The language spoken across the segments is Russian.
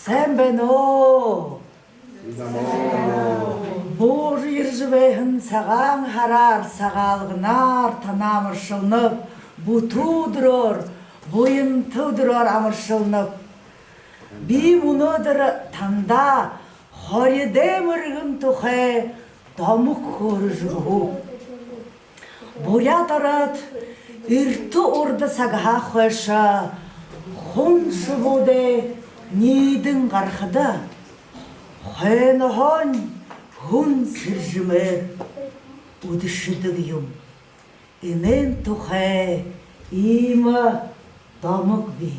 Sen ben o. Boz irjibehін саған харар, сағалғынар, танамыршылнып, бұтудырыр, бойын тұдырыр амыршылнып. Би мұныдыр танда, хориде мұрғын тұхай, дамық көрі жүргу. Боятарат, үрті орды сағаға қойша, құншы боде, нейдің қарқыды. Хойны хон, hun sirjimer udışıdıgıyım. İnen tuhe ima damık bi.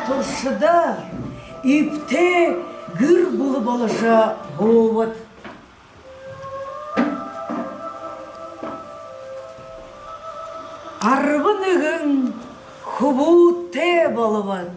Turşuda ipte gür bulup alışa boğut. Arvın ığın hubute boluvat.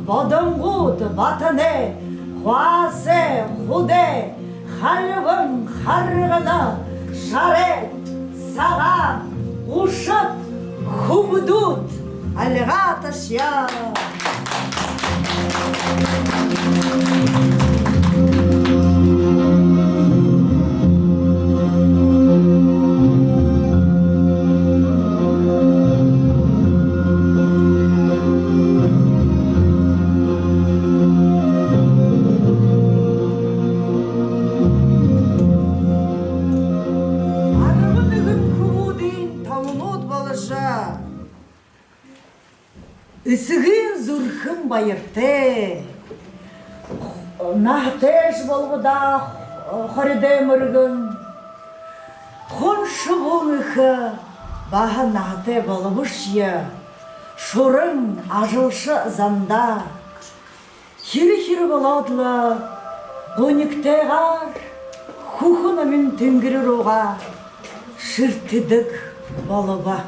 Бодонгут, батане, хуасе, худе, халвын, харгана, шарет, сага, ушат, хубдут, алгаташья. Кісігін зұрхын байырте. Нахтеш болғыда хориде мұргын. Хоншы болғықы баға нахте болғышия. Шурын ажылшы занда. Хири-хири боладылы. Қонықтайғар. Хухына мен түнгірі роға. Шыртыдық болыба.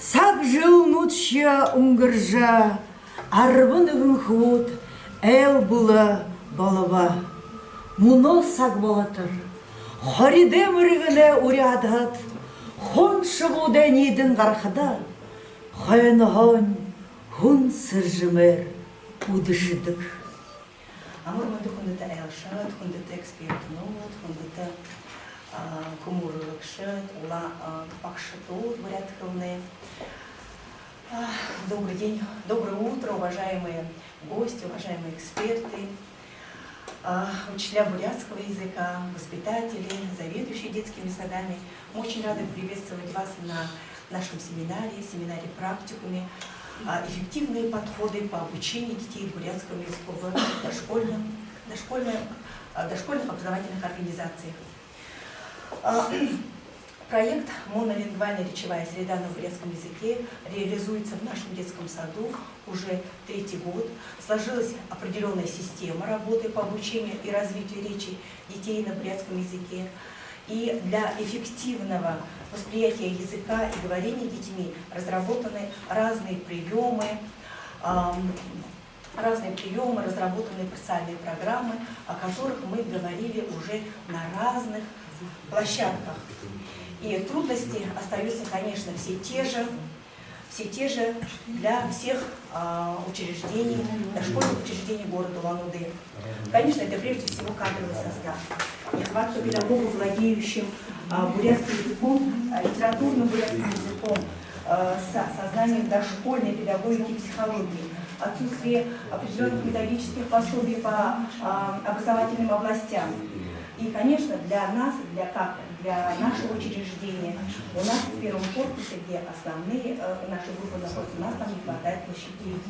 Сак жыл нутща унгыржа, арбыныгын худ, әл бұла балаба. Муно сак балатыр, хориде мұргіне урядат, хон шыбуде нидін қарқада, хайны-хон, хун сыржымер удышыдық. Амурманды хундыта әлшат, хундыта экспертнут, хундыта кумурлыкшыт, ула пакшытут, бурятхылны. Добрый день, доброе утро, уважаемые гости, уважаемые эксперты, учителя бурятского языка, воспитатели, заведующие детскими садами. Мы очень рады приветствовать вас на нашем семинаре практикуме «Эффективные подходы по обучению детей бурятскому языку в дошкольных образовательных организациях». Проект «Монолингвальная речевая среда на бурятском языке» реализуется в нашем детском саду уже 3-й год. Сложилась определенная система работы по обучению и развитию речи детей на бурятском языке. И для эффективного восприятия языка и говорения детьми разработаны разные приемы, разработаны специальные программы, о которых мы говорили уже на разных площадках. И трудности остаются, конечно, все те же для всех учреждений, дошкольных учреждений города Улан-Удэ. Конечно, это прежде всего кадровый состав. Нехватка педагогов, владеющих бурятским языком, литературным бурятским языком, сознанием дошкольной педагогики и психологии, отсутствие определенных методических пособий по образовательным областям. И, конечно, для нас, для нашего учреждения, у нас в первом корпусе, где основные наши группы находятся, у нас там не хватает площадей.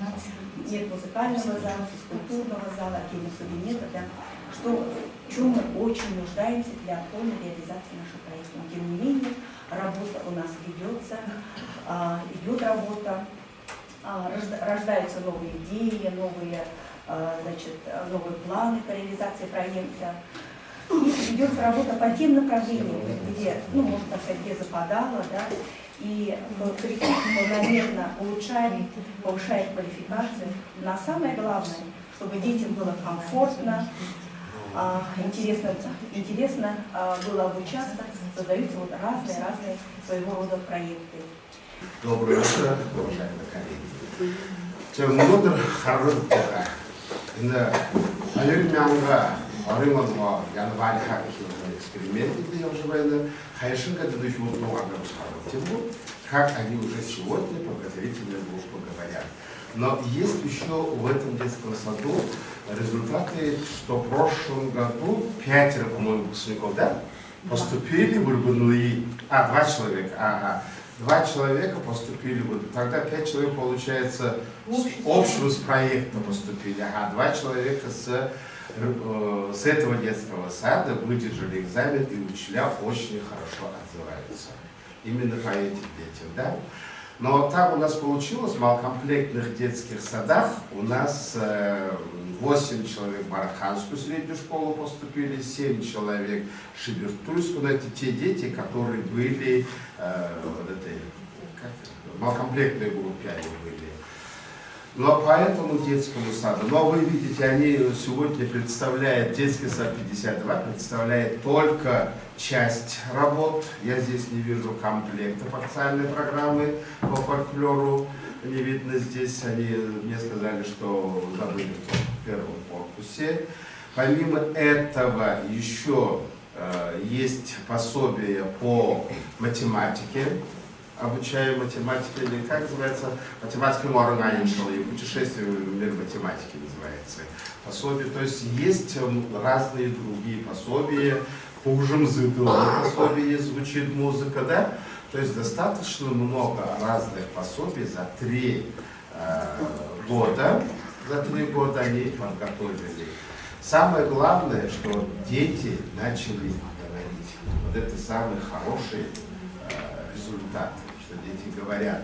Нет музыкального зала, физкультурного зала, отдельных кабинетов, да, в чем мы очень нуждаемся для полной реализации нашего проекта. Но, тем не менее, работа у нас ведется, идет работа, рождаются новые идеи, новые планы по реализации проекта. И ведется работа по тем направлениям, где, ну, можно сказать, где западало, да, и коллектив планомерно улучшает, повышает квалификацию. Но самое главное, чтобы детям было комфортно, интересно было обучаться, создаются вот разные своего рода проекты. Доброе утро, уважаемые коллеги. 제가 모두들 하루를 때가 근데 아유명가 어린건 뭐 양반이 하기 싫은 эксперименты уже хайшинга дающий вот много тему, как они уже сегодня подготовительные группы говорят. Но есть еще в этом детском саду результаты, что в прошлом году 5, по-моему, выпускников, да, поступили в РБНУИ, 2 человека, 2 человека поступили, тогда 5 человек, получается, общего с проекта поступили, 2 человека с этого детского сада выдержали экзамен, и учителя очень хорошо отзываются. Именно по этим детям, да? Но так у нас получилось, в малокомплектных детских садах у нас 8 человек в Бараханскую среднюю школу поступили, 7 человек в Шибертуйскую, но это те дети, которые были в малокомплектной группе, они были. Но по этому детскому саду, но вы видите, они сегодня представляют, детский сад 52 представляет только часть работ. Я здесь не вижу комплекта официальной программы по фольклору, не видно здесь. Они мне сказали, что забыли в первом корпусе. Помимо этого еще есть пособие по математике. Обучаю математике, или как называется, математика Морганиншала, и путешествие в мир математики называется. Пособие, то есть есть разные другие пособия, по ужимзыдовому пособие звучит музыка, да? То есть достаточно много разных пособий за 3 года. За 3 года они подготовили. Самое главное, что дети начали говорить. Вот это самый хороший результат, что дети говорят.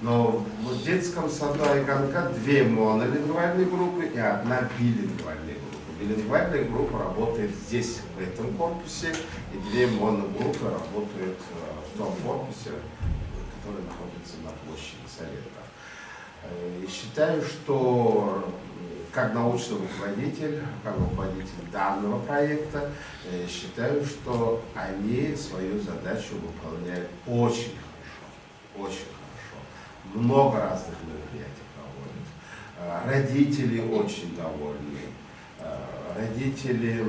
Но в детском саду Айганка 2 монолингвальные группы и 1 билингвальная группа. Билингвальная группа работает здесь, в этом корпусе, и 2 моногруппы работают в том корпусе, который находится на площади Совета. И считаю, что как научный руководитель, как руководитель данного проекта, считаю, что они свою задачу выполняют очень хорошо, очень хорошо. Много разных мероприятий проводят. Родители очень довольны. Родители,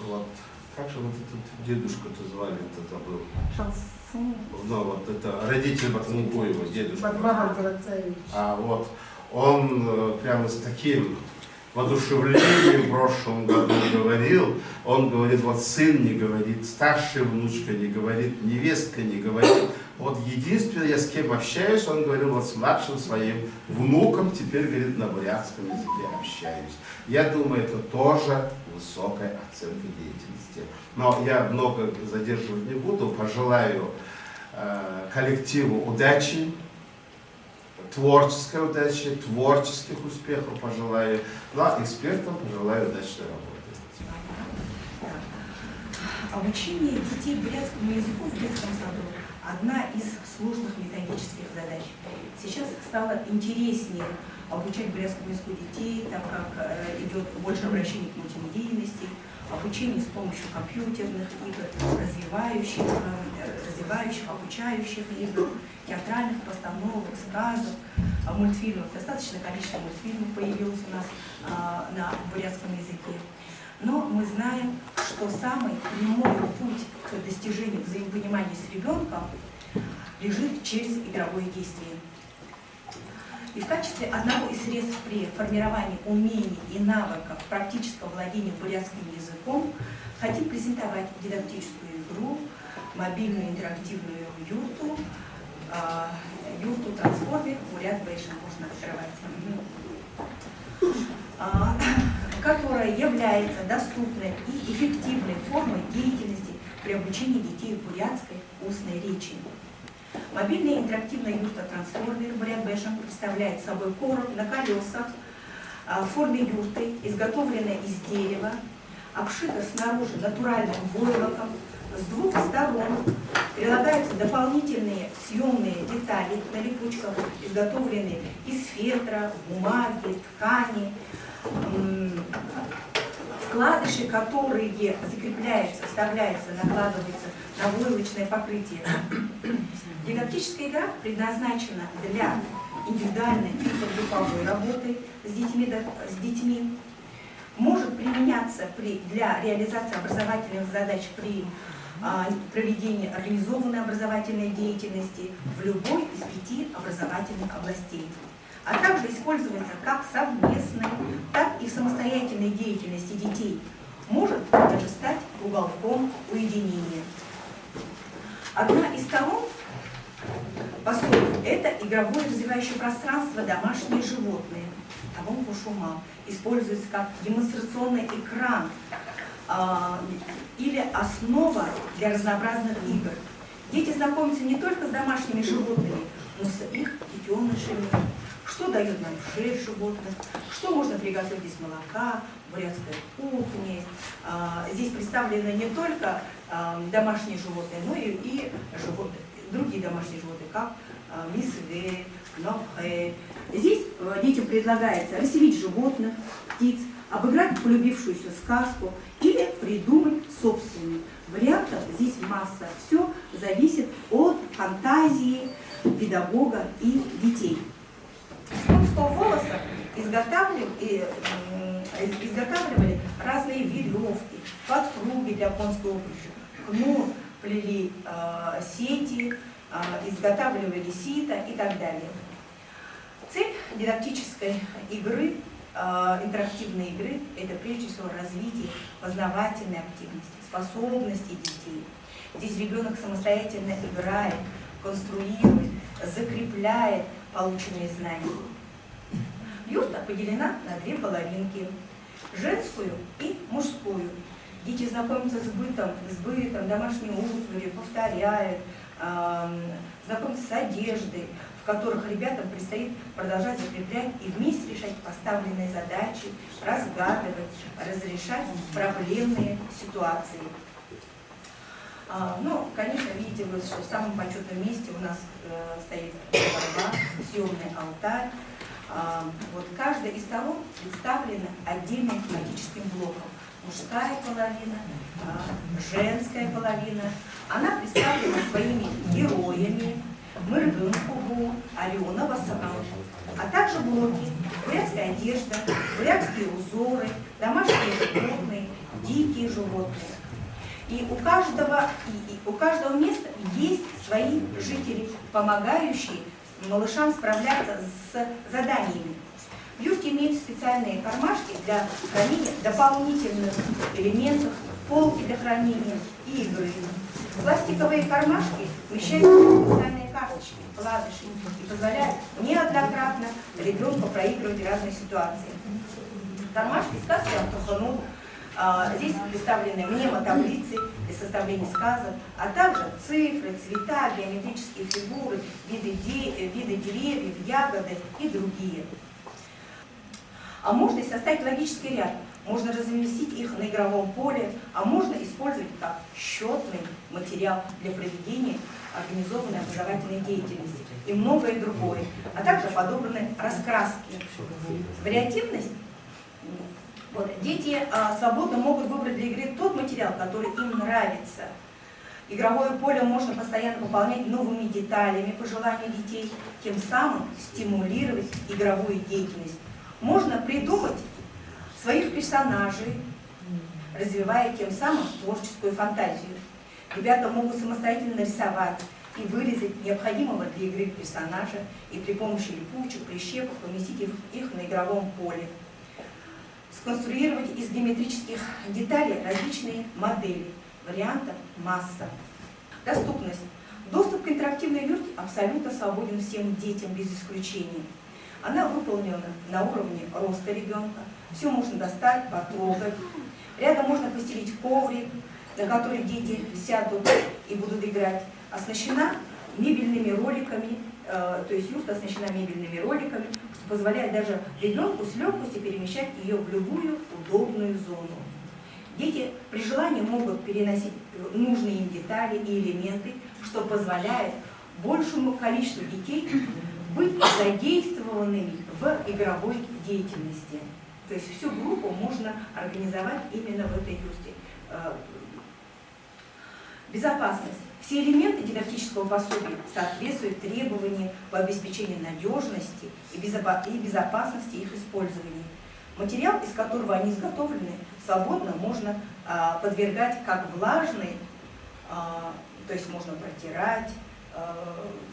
вот, как же вот этот дедушку-то звали-то, забыл? Шансон. Ну, вот это родитель Батмункуева, дедушка. Вот. Он прямо с таким воодушевлением в прошлом году говорил, он говорит, вот сын не говорит, старшая внучка не говорит, невестка не говорит. Вот единственное, я с кем общаюсь, он говорил, вот с младшим своим внуком, теперь, говорит, на бурятском языке общаюсь. Я думаю, это тоже высокая оценка деятельности. Но я много задерживать не буду, пожелаю коллективу удачи, творческой удачи, творческих успехов пожелаю, ну а экспертам пожелаю удачной работы. Обучение детей бурятскому языку в детском саду – одна из сложных методических задач. Сейчас стало интереснее обучать бурятскому языку детей, так как идет больше обращений к мультимедийности, обучение с помощью компьютерных игр, развивающих, обучающих игр, театральных постановок, сказок, мультфильмов. Достаточное количество мультфильмов появилось у нас на бурятском языке. Но мы знаем, что самый прямой путь к достижению взаимопонимания с ребенком лежит через игровое действие. И в качестве одного из средств при формировании умений и навыков практического владения бурятским языком хотим презентовать дидактическую игру, мобильную интерактивную юрту, трансформер Бурят Бэйшн, можно открывать, которая является доступной и эффективной формой деятельности при обучении детей бурятской устной речи. Мобильная интерактивная юрта-трансформер Бурят Бэйшн представляет собой короб на колесах в форме юрты, изготовленная из дерева, обшита снаружи натуральным войлоком, с двух сторон прилагаются дополнительные съемные детали на липучках, изготовленные из фетра, бумаги, ткани, вкладыши, которые закрепляются, вставляются, накладываются на войлочное покрытие. Дидактическая игра предназначена для индивидуальной и групповой работы с детьми, может применяться для реализации образовательных задач при проведении организованной образовательной деятельности в любой из 5 образовательных областей, а также использоваться как совместной, так и в самостоятельной деятельности детей, может даже стать уголком уединения. Одна из сторон пособия – это игровое развивающее пространство «Домашние животные». Табун Пушума используется как демонстрационный экран или основа для разнообразных игр. Дети знакомятся не только с домашними животными, но и с их детенышами. Что дает нам шерсть животных, что можно приготовить из молока, бурятской кухни. Здесь представлены не только домашние животные, но и животные, другие домашние животные, как мисве, нохэ. Здесь детям предлагается расселить животных, птиц, обыграть полюбившуюся сказку или придумать собственную. Вариантов здесь масса. Все зависит от фантазии педагога и детей. Из конского волоса изготавливали разные веревки, подпруги для конской упряжи, кнут, плели сети, изготавливали сито и так далее. Цель дидактической игры, интерактивной игры, это прежде всего развитие познавательной активности, способностей детей. Здесь ребенок самостоятельно играет, конструирует, закрепляет полученные знания. Юрта поделена на 2 половинки – женскую и мужскую. Дети знакомятся с бытом, домашней утварью, повторяют, знакомятся с одеждой, в которых ребятам предстоит продолжать закреплять и вместе решать поставленные задачи, разгадывать, разрешать проблемные ситуации. Ну, конечно, видите вы, что в самом почетном месте у нас стоит борьба, съемный алтарь. Вот каждая из сторон представлена отдельным тематическим блоком. Мужская половина, женская половина. Она представлена своими героями, Мыргын-Кугу, Алена Васаран, а также блоки, бурятская одежда, бурятские узоры, домашние животные, дикие животные. И у каждого места есть свои жители, помогающие малышам справляться с заданиями. В юрте имеют специальные кармашки для хранения дополнительных элементов, полки для хранения и игры. Пластиковые кармашки вмещают специальные карточки, вкладыши и позволяют неоднократно ребенку проигрывать разные ситуации. Кармашки сказки Антохану. Здесь представлены мнемотаблицы для составления сказок, а также цифры, цвета, геометрические фигуры, виды деревьев, ягоды и другие. А можно и составить логический ряд, можно разместить их на игровом поле, а можно использовать как счетный материал для проведения организованной образовательной деятельности и многое другое, а также подобраны раскраски. Вариативность. Вот. Дети свободно могут выбрать для игры тот материал, который им нравится. Игровое поле можно постоянно пополнять новыми деталями по желанию детей, тем самым стимулировать игровую деятельность. Можно придумать своих персонажей, развивая тем самым творческую фантазию. Ребята могут самостоятельно нарисовать и вырезать необходимого для игры персонажа и при помощи липучек, прищепок поместить их на игровом поле. Сконструировать из геометрических деталей различные модели, вариантов масса. Доступность. Доступ к интерактивной юрте абсолютно свободен всем детям без исключения. Она выполнена на уровне роста ребенка. Все можно достать, потрогать. Рядом можно постелить коврик, на который дети сядут и будут играть. Оснащена мебельными роликами, то есть юрта оснащена мебельными роликами, что позволяет даже ребенку с легкостью перемещать ее в любую удобную зону. Дети при желании могут переносить нужные им детали и элементы, что позволяет большему количеству детей быть задействованными в игровой деятельности. То есть всю группу можно организовать именно в этой юрте. Безопасность. Все элементы дидактического пособия соответствуют требованиям по обеспечению надежности и безопасности их использования. Материал, из которого они изготовлены, свободно можно подвергать как влажной, то есть можно протирать,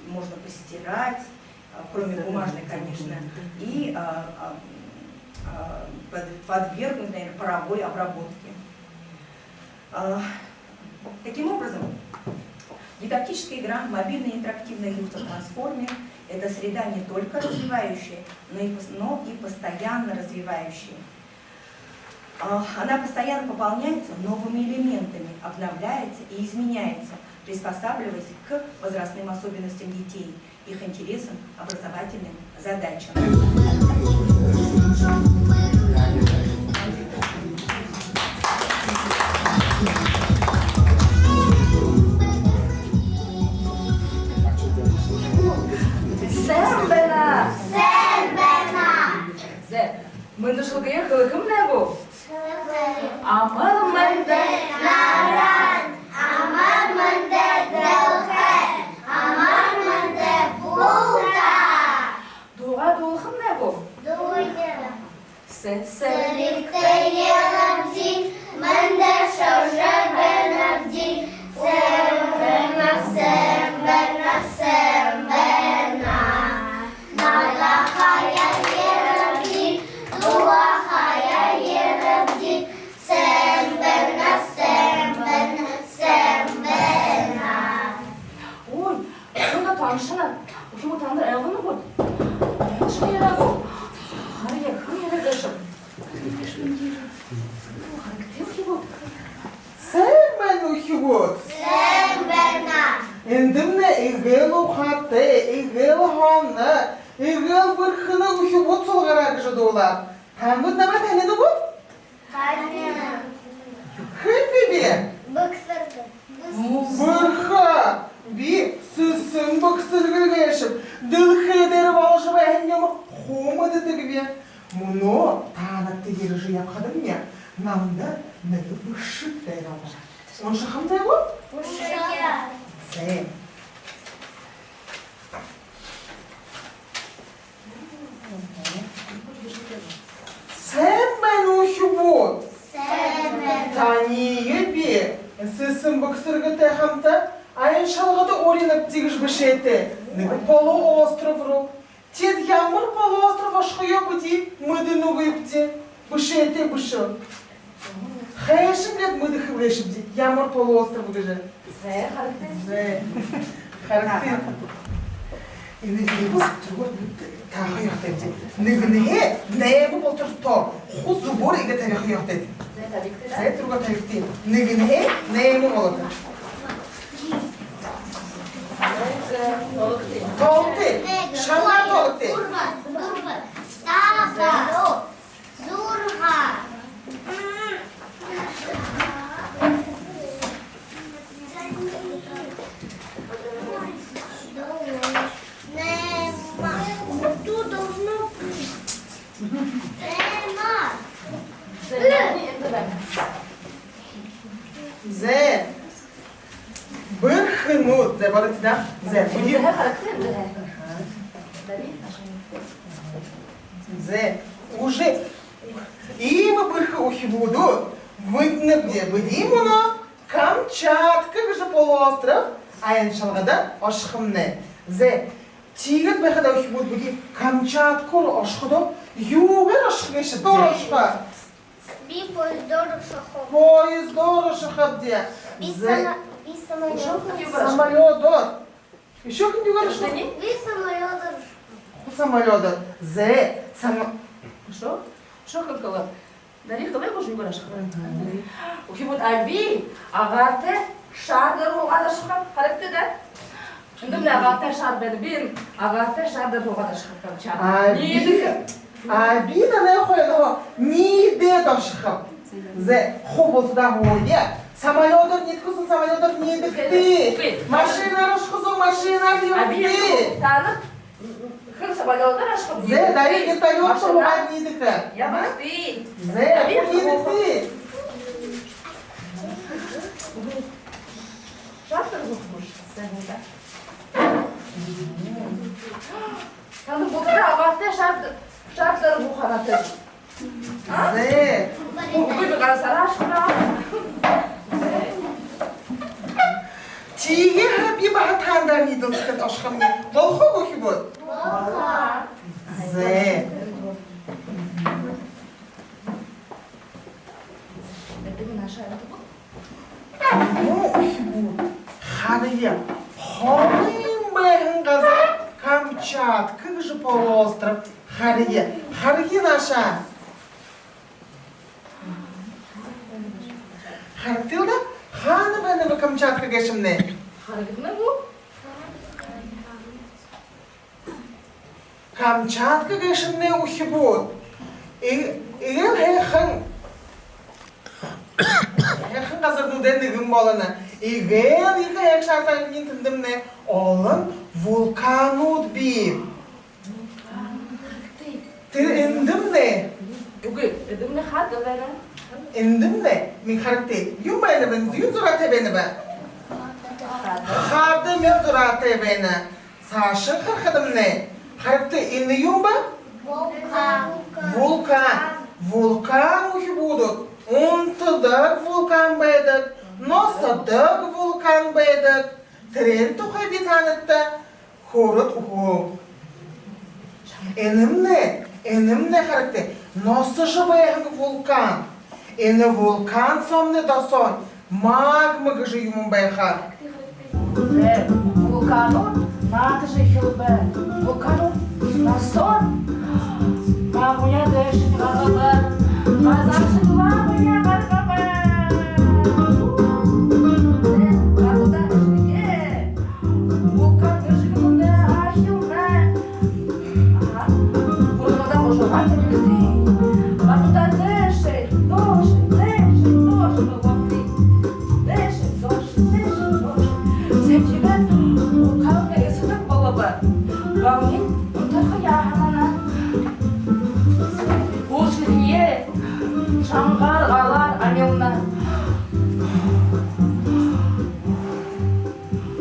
можно постирать, кроме бумажной, конечно, и подвергнуть, наверное, паровой обработке. Таким образом, дидактическая игра «Мобильная интерактивная юрта-трансформер» – это среда не только развивающая, но и постоянно развивающая. Она постоянно пополняется новыми элементами, обновляется и изменяется, приспосабливаясь к возрастным особенностям детей, их интересам, образовательным задачам. Мында шылгыя хылыкым не бу? Амал мында наран, амал мында дылхы, амал мында булта. Дуға дулхым не бу? Дуйды. Сырыкты елімден, мында шаужа бәнімден, сырбірна, сырбірна, сырбірна. Нала қая елімден, дуа қая елімден, сырбірна, сырбірна, сырбірна. Ой, бұны танышына, ұшымы таныр әғыны бұд. Әнші ера бұд. Хария, хым ера дәшім. Сәрбән ұхығыд. Сырбірна. Эндімні игел ұқаты, игел ханы, игел бірхіні ұхығыд солғарағы жады олар. Таңғыд нама тәнеді бұд? Тәнеді. Хын бебе? Бұқсырды. Бірхі. Би сүсін бұқсыргілгі ешіп, дылхедері балжы бәйінемі қомады тігіве. Мұны танытты ері жия қадым не? Намды нәді бұшыт дәйін алар. Оншы қамдай бұд? Бұшыя. Сәйін. Сәмбән ұхы бұд. Сәрбірна. Танийы бе, сүсін бұқсырғы тәхамта, айын шалғыды оринып тегіш бішеті. Нығы полуостровру. Тед ямыр полуостров ашқыя бұди, мұдыны ғыпте. Бішеті бұшы. Хайшым лет мұды хывлешіп де, ямыр полуостров ғыжы. Зә, характер. Зә, характер. Нығы бұз тұрғыр тағы яқтайды. Нығы нәйбі бұл тұртар. Құз зубор игі тарихы яқтайды. Зә, тарихты. Зә, тұрға тарихты. Нығы нәйбі болады. Толты. Шамар толты. Дурба. Таба. Зурга. Нема. Тут должно быть. Нема. Зә. Бір хынут. Зә, барыты да. Зә, бұди. Зә. Уже. Има бірхі ұхи буду. Бұдны бде. Бұди мұны. Камчатка ғыжы полуостров. Айын шалғада ашқымны. Зә. Тигіт бәқіда ұхи буду бұди. Камчатка ашқыды. Юғыр ашқышы. Дор ашқа. Би поездор шахов. Поездор ашқы бде. Би самолет. Самолет. Еще кім ашқы? Би самолет. Самолет. Зә. Что? Что какого? Дарих давай уже не шахар. Ухибут аби, агате шадыр оғада шахар. Характы да? Шындым агате шад бен, агате шадыр оғада шахар. Аби да не қойды. Ниде да шықып. Зе, хобот да гоя. Самолетов нет, кузен самолетов не дыхты. Машина рушкузу, машина Аби бьёты. танып хыр самолёты рашкып. Зе, дари вертолет шуруган не дыхты. Я бахты. Зе, не дыхты. Шартер бухмуш. Сәнәдә. Танып булды аватта шартер бухараты. Зе. Бугы гарасарашкыра. Тиге хаби бахатандар не дылскат ашкамне. Волхо бухи бот. Зе. Хария, холым бэхэн газар Камчатка же полуостров. Хария, Хария наша. Характилда, хана бэна Камчатка гэшимне. Харагидна бу? Камчатка гэшимне ухибут. Игэл хэхэн. Хэхэн газар нүдэн нэгэн болана. Игэл их шартан нинтендемне. Олын вулканут бив. Тир эндемне. Угы, эдемне хат өләрә. Эндемне. Мин характи. Юм бәйне бен зүйн зураты бәйне бә. Хады мен зураты бәйне. Сашын хархадымне. Характи инне юм бә? Вулкан. Вулкан ухи будут. Унтыдық вулкан бәйдік. Носыдық вулкан бәйдік. Трен тухай битанытты. Хорот уху. Энімне характи. Носы жыбайғы вулкан. Эне вулкан сомны досон. Магмы гыжы юмын байха. Вулкану наты же хилбе. Вулкану насон. Магуя дэшин ғалабар. Ғазашын ламуя ғалабар. Ғалабар жыге. Вулкан гыжығымды ахилбе. Бұрымыда ұжыға тәбілді. Ғалабар дэшин, дошин, дэшин, дошин ұлғамды. Дэшин, дошин, дэшин, дошин. Сен жібет вулканға есілік балабар. Ғалмин ұнтарғы яғанана. Ушылие, шаңғар ғалар амелна.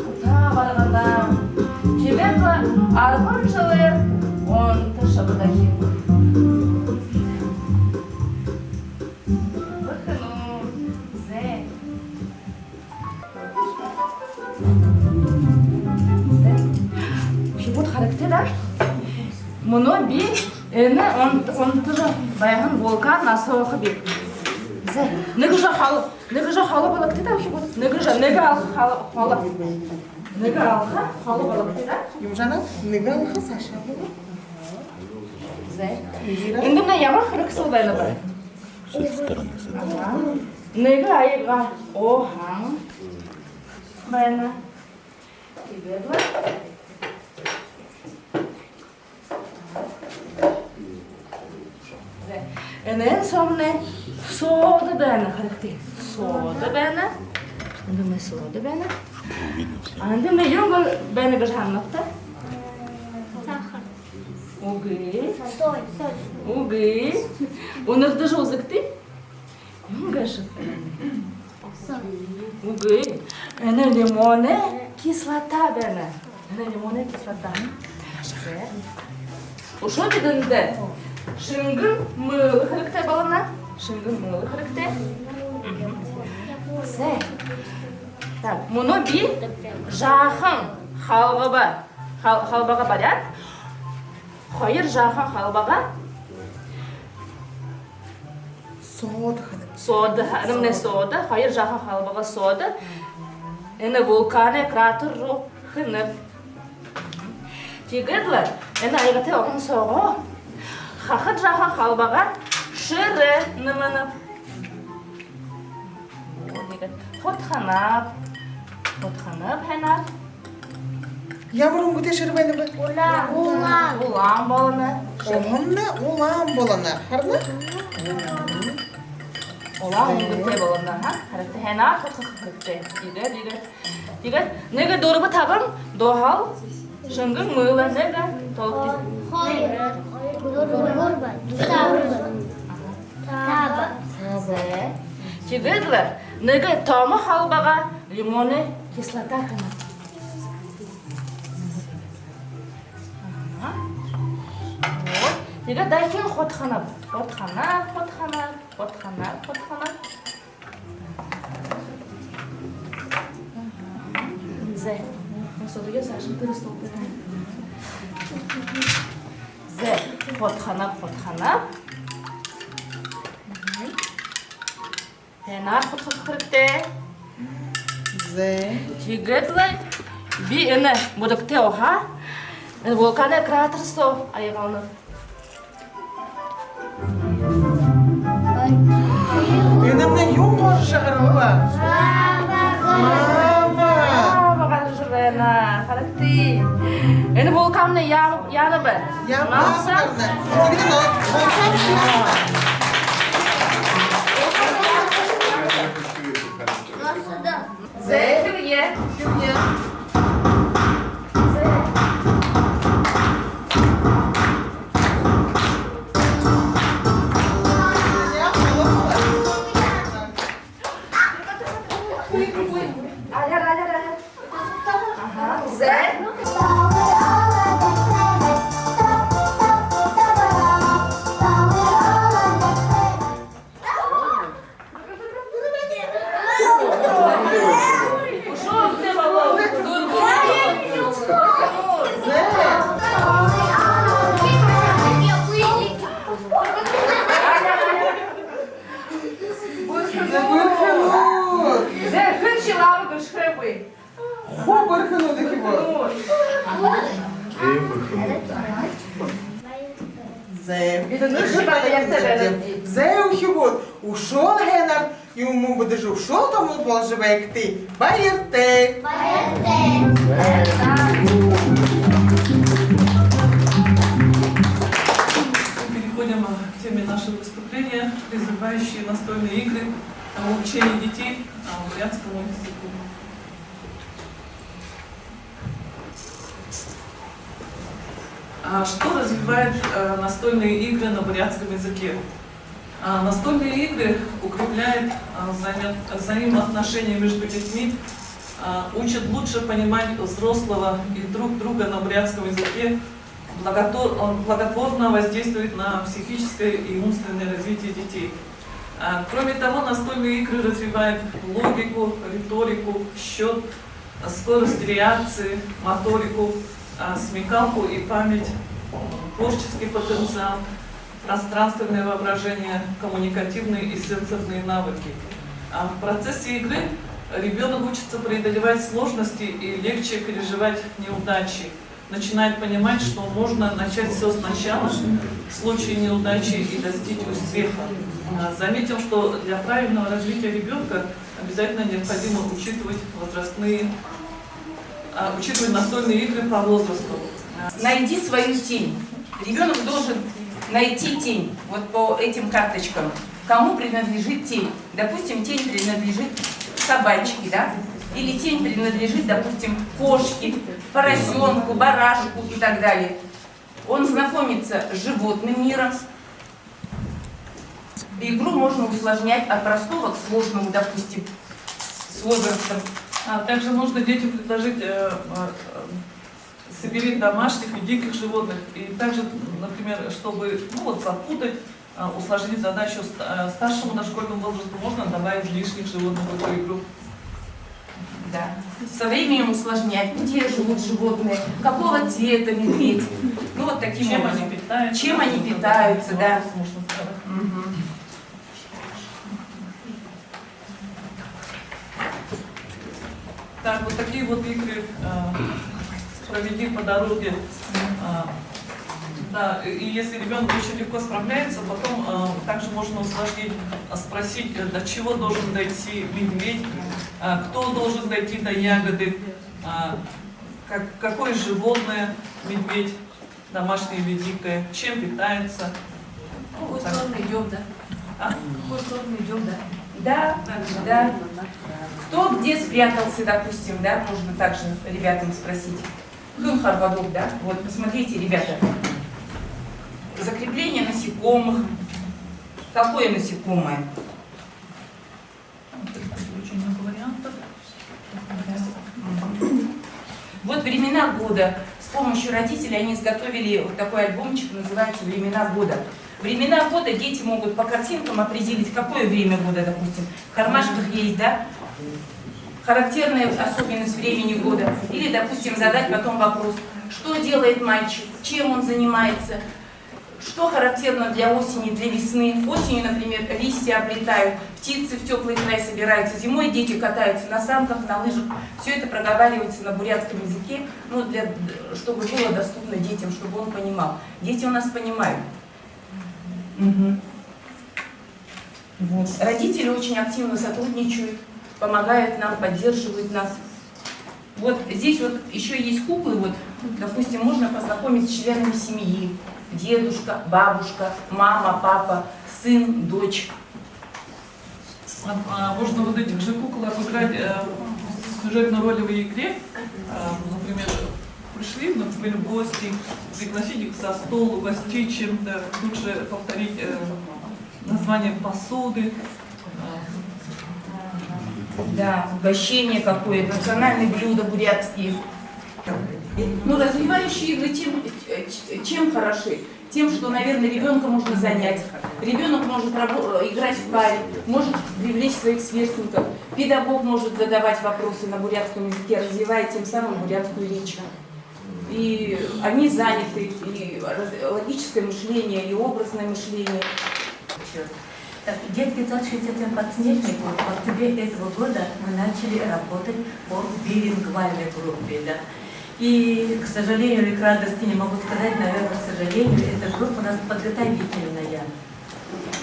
Ұта барғанда, жебекі арғын жылы, онты шыбыда кем. Бұқыну, зе. Шыбыт характера. Мұны бей, әні онтыжы байғын вулкан насауқы бек. Зә, нүгі жа халы балып деді әуке бұд? Нүгі алға халы балып деді? Юмжана, неге алға Саша болды? Зә, енді мына яман қырықсыл бәні бар. Нүгі айыға оған бәні. Кебеді. Энен сомне сода бәні характер. Сода бәні. Андыме сода бәні. Андыме юңгыл бәні гыжанлықты. Сахар. Угы. Соль. Угы. Унырды жозыкты. Юңгашык. Угы. Эне лимоне кислота бәні. Эне лимоне кислота. Ушо бедінде. Шынгын мылы характер балына. Шынгын мылы характер. Сэ. Так, мұны би жақын халбаға барят. Хайыр жақын халбаға. Сода, әнімне сода. Хайыр жақын халбаға сода. Әні вулканы кратер рухынып. Тегідлі, әні айғаты оғын соғы. Хахыт жақын халбаға шыры нымынып. Хотханап хәнап. Ямырын күте шыры бәйне бі? Улам болыны. Оғынны улам боланы. Харны? Олар үгітте болында, характе, хена характе. Дигет, неге дорбы табым, дохал, шыңгың мылы, неге толып Hayır. Gurba. Taba. Тазе. Дигетлер, неге тамы халбаға лимоны кислота кына. Дигет дайкен хотхана. Хотхана. Зе. Соруя Сашин перестал. Зе. Хотхана. Хенар хотхакырыкте. Зе. Дигетлер, би эне будыкте оха. Волканы кратерсо айғалны. Benimle yok olacak şakarıma. Mama. Бағар жүрена, характи. Эне волканны яны бір. Ya mama. Gidin o. Volkan ya. Зе, кірге. Хо бырхану таки вот. Зе ухибот. Ушел Генар, йому буде ж ушел, тому должен як ти. Байерте. Переходим к теме нашего выступления, призывающие настольные игры о обучении детей бурятскому языку. Что развивает настольные игры на бурятском языке? Настольные игры укрепляют взаимоотношения между детьми, учат лучше понимать взрослого и друг друга на бурятском языке, благотворно воздействует на психическое и умственное развитие детей. Кроме того, настольные игры развивают логику, риторику, счет, скорость реакции, моторику, смекалку и память, творческий потенциал, пространственное воображение, коммуникативные и сенсорные навыки. В процессе игры ребенок учится преодолевать сложности и легче переживать неудачи. Начинает понимать, что можно начать все сначала в случае неудачи и достичь успеха. Заметим, что для правильного развития ребенка обязательно необходимо учитывать настольные игры по возрасту. Найди свою тень. Ребенок должен найти тень вот по этим карточкам. Кому принадлежит тень? Допустим, тень принадлежит собачке, да? Или тень принадлежит, допустим, кошке, поросенку, барашку и так далее. Он знакомится с животным миром. Игру можно усложнять от простого к сложному, допустим, с возрастом. Также можно детям предложить собери домашних и диких животных. И также, например, чтобы запутать, усложнить задачу старшему дошкольному возрасту, можно добавить лишних животных в эту игру. Да. Со временем усложнять, где живут животные, какого цвета медведь. Ну вот таким Чем образом. они питаются. Чем они питаются, да. Можно сказать. Мгм. Так, вот такие вот игры проведи по дороге. Да, и если ребенок очень легко справляется, потом также можно усложнить, спросить, до чего должен дойти медведь, кто должен дойти до ягоды, какое животное медведь, домашнее или дикое, чем питается. В какую сторону идем, да? А в какую сторону идем, да? Да, да. Кто где спрятался, допустим, да, можно также ребятам спросить. Хым-харвадок, да? Вот, посмотрите, ребята. Закрепление насекомых. Какое насекомое? Очень много вариантов. Вот времена года. С помощью родителей они изготовили вот такой альбомчик, называется «Времена года». Времена года дети могут по картинкам определить, какое время года, допустим. В кармашках есть, да? Характерная особенность времени года. Или, допустим, задать потом вопрос, что делает мальчик, чем он занимается, что характерно для осени, для весны. Осенью, например, листья облетают, птицы в теплый край собираются. Зимой дети катаются на санках, на лыжах. Все это проговаривается на бурятском языке, ну, чтобы было доступно детям, чтобы он понимал. Дети у нас понимают. Угу. Вот. Родители очень активно сотрудничают, помогают нам, поддерживают нас. Вот здесь вот еще есть куклы, вот, допустим, можно познакомить с членами семьи. Дедушка, бабушка, мама, папа, сын, дочь. Можно вот этих же кукол обыграть в сюжетно-ролевой игре. Например, пришли, например, в гости, пригласить их за стол, угостить чем-то, лучше повторить название посуды. Да, угощение какое-то, национальные блюда бурятские. Ну, развивающие игры чем хороши? Тем, что, наверное, ребенка можно занять. Ребенок может играть в паре, может привлечь своих сверстников. Педагог может задавать вопросы на бурятском языке, развивая тем самым бурятскую речь. И они заняты, и логическое мышление, и образное мышление. Так, детки 567 подснежнику, в октябре этого года мы начали работать по билингвальной группе. Да. И, к сожалению, или к радости не могу сказать, наверное, к сожалению, эта группа у нас подготовительная.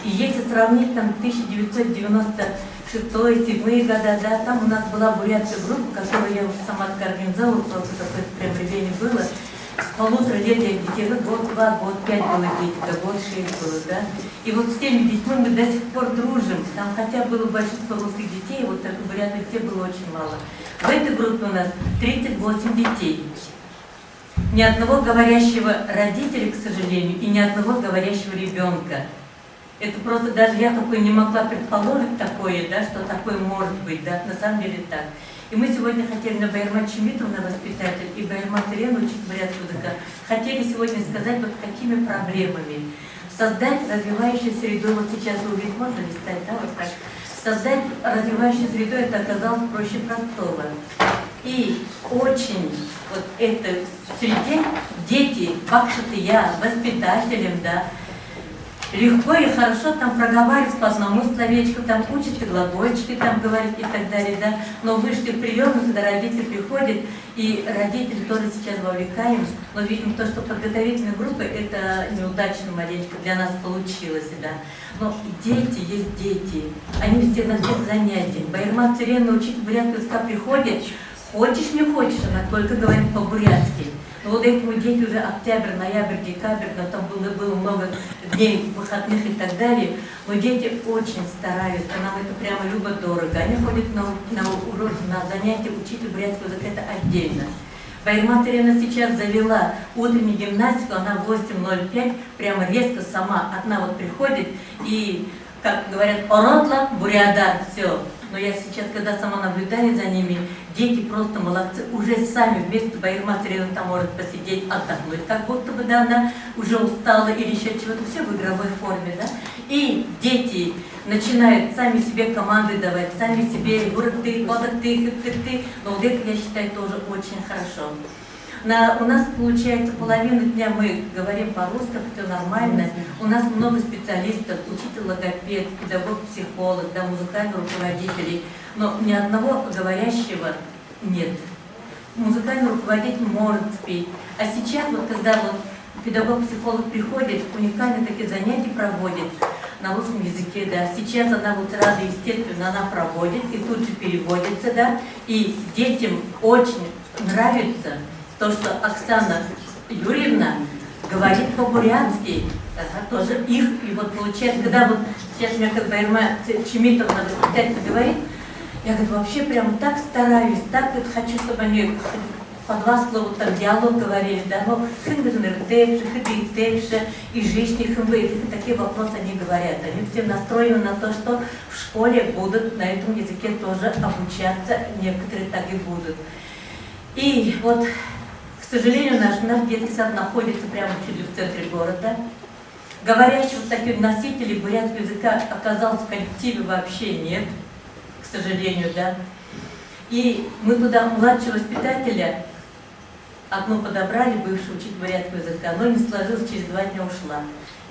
И если сравнить там 1996-1997 года, да, там у нас была бурятская группа, которую я уже сама организовала, просто такое прям время было, с 1,5-летних детей, вот год, 2, год, 5 было дети, да, год, 6 было, да. И вот с теми детьми мы до сих пор дружим, там хотя было большинство русских детей, вот так бурятных детей было очень мало. В этой группе у нас 38 детей. Ни одного говорящего родителя, к сожалению, и ни одного говорящего ребенка. Это просто даже я такое не могла предположить такое, да, что такое может быть, да, на самом деле так. И мы сегодня хотели на Байрмат Чемитовна, воспитатель, и Байрмат Ирена, учитель бурятского языка, хотели сегодня сказать, вот какими проблемами. Создать развивающую среду, вот сейчас вы увидите, можно листать, да, вот так. Создать развивающую среду, это оказалось проще простого. И очень вот это в среде дети, бакшатыя, воспитателям, да, легко и хорошо там проговаривать по одному словечку, там учат и глагольчики там говорить и так далее, да. Но вышли в приемную, когда родители приходят, и родители тоже сейчас вовлекаем, но видим то, что подготовительная группа, это неудачно маленько для нас получилось, да. Но дети есть дети, они все на всех занятиях. Байрмат Ирена, учитель бурятского языка, приходит, хочешь не хочешь, она только говорит по-бурятски. Но вот этому дети уже октябрь, ноябрь, декабрь, но там было много дней выходных и так далее. Но дети очень стараются, нам это прямо любо-дорого. Они ходят на урок, на занятия учителя бурятского языка, это отдельно. Байрмат Ирена сейчас завела утреннюю гимнастику, она в 8:05 прямо резко сама одна вот приходит и, как говорят, оротла, бурядар, все. Но я сейчас, когда сама наблюдаю за ними, дети просто молодцы, уже сами вместе с Байрмат Иреной там может посидеть, отдохнуть, как будто бы, да, она уже устала или еще чего-то, все в игровой форме, да. И дети начинают сами себе команды давать, сами себе гурты, податы, ты. Но вот это, я считаю, тоже очень хорошо. У нас получается половину дня мы говорим по-русски, все нормально. У нас много специалистов, учитель-логопед, педагог-психолог, да, музыкальных руководителей, но ни одного говорящего нет. Музыкальный руководитель может спеть. А сейчас, вот когда вот педагог-психолог приходит, уникальные такие занятия проводит на русском языке, да. Сейчас она вот рада, естественно, она проводит и тут же переводится, да. И детям очень нравится то, что Оксана Юрьевна говорит по-бурятски. Тоже их, и вот получается, когда вот сейчас у меня как бы Ирма Чемитовна говорит, я говорю, вообще прям так стараюсь, так вот хочу, чтобы они по два слова там диалог говорили, да, но и жизни такие вопросы они говорят. Они все настроены на то, что в школе будут на этом языке тоже обучаться, некоторые так и будут. И вот, к сожалению, наш детский сад находится прямо чуть ли в центре города. Говорящих таких носителей бурятского языка оказалось в коллективе вообще нет, к сожалению, да. И мы туда младшего воспитателя одну подобрали, бывшую учитель бурятского языка, но не сложилось, через 2 дня ушла.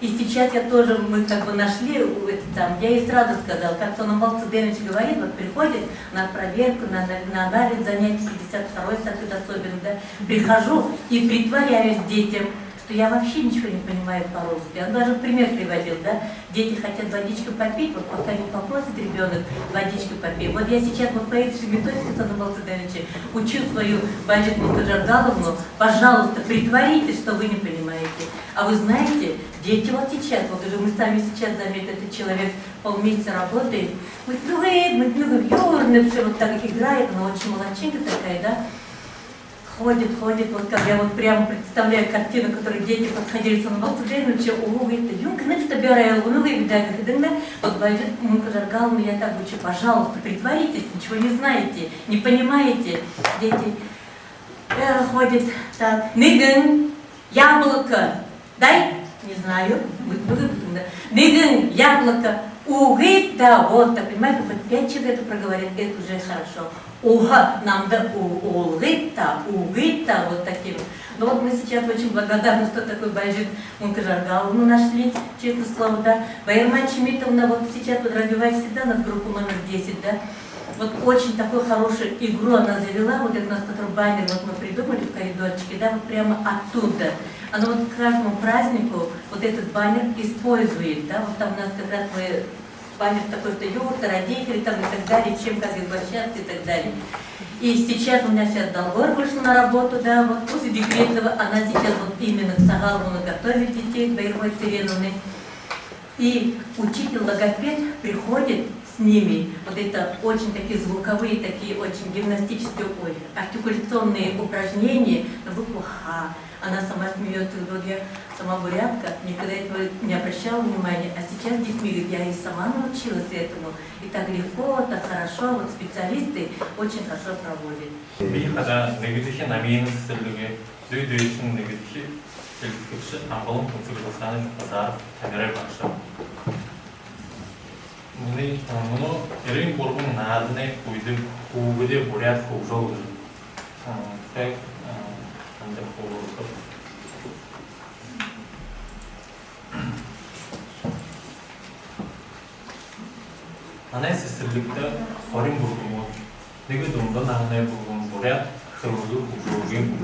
И сейчас я тоже, мы как бы нашли, я ей сразу сказала, как Сонамбал Цыденович говорит, вот приходит на проверку, на анализ занятий, 52-й сосуд особенно, да, прихожу и притворяюсь детям, что я вообще ничего не понимаю по-русски. Он даже пример приводил, да, дети хотят водичку попить, вот пока не попросит ребенок водичку попить. Вот я сейчас вот по этой методике Сонамбал Цыденовича учу свою Баджитну Таджаргаловну, пожалуйста, притворитесь, что вы не понимаете. А вы знаете, дети вот сейчас, вот уже мы сами сейчас заметили, этот человек полмесяца работает, мы юрны, все вот так играет, она очень молодчинка такая, да, ходит, вот как я вот прямо представляю картину, которую дети подходили со мной, вот Баджит Мункажаргаловна, я так учу, пожалуйста, притворитесь, ничего не знаете, не понимаете. Дети ходят так, ныгын, яблоко, дай, не знаю, ныгын, яблоко, угыта, вот так, понимаете, хоть 5 человек это проговорят, это уже хорошо. Уга, нам да угыта, вот таким. Но вот мы сейчас очень благодарны, что такой Баджит Мункажаргаловну нашли, честное слово, да. Байырма Чемитовна вот сейчас вот развивает всегда над группу номер 10, да. Вот очень такую хорошую игру она завела, вот это у нас, который баннер вот мы придумали в коридорчике, да, вот прямо оттуда. Она вот к каждому празднику вот этот баннер использует, да, вот там у нас как раз мы баннер такой, что юрта, родители там и так далее, чем как обращаться и так далее. И сейчас у меня сейчас Долгор вышла на работу, да, вот после декретного, она сейчас вот именно к Сагаловну готовит детей, к Байырмой Цыреновне. И учитель-логопед приходит с ними, вот это очень такие звуковые, такие очень гимнастические, артикуляционные упражнения на букву Х. Она сама смеется, вот я сама бурятка, никогда этого не обращала внимания, а сейчас с детьми я и сама научилась этому. И так легко, так хорошо, вот специалисты очень хорошо проводят. Ana sesirlikte xorim burgumu, nege dumda nahne burgum burya, xırvılı huzurgin,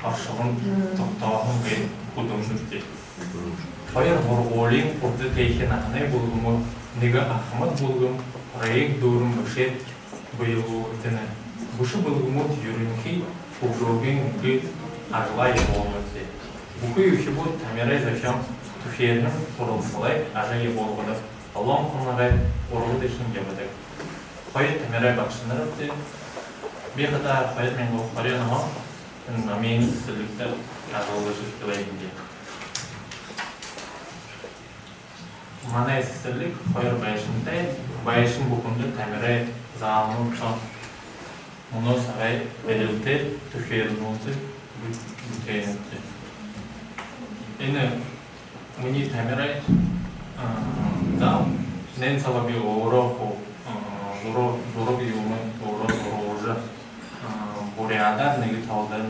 arşağın tohtağın ve kudumnukti. Hayır burgolin kurdu teyke nahne burgumu, nege ahmad burgum, rayek durum başet bayılı tene. Buşı burgumu yürünki huzurgin gı arlay olmadı. Bu kuyuşu bu tamiray zaşam tüfeğinin kurulsalay ajayı olmadı. Allah'ım onlara oruğu da şimdi yapacak. Hayat temere bakışınlar öptü. Bir kadar hayat mengu koruyan ama namin sesirlikte yazılışı kılayınca. Mana sesirlik hayır bayışın bu konuda temere zağımın son onu saray belirti tüfeğinimizi bütünlükte. Yine muni temere да, нен салаби орохо, зороби уме, орожа, буряда, негиталдан,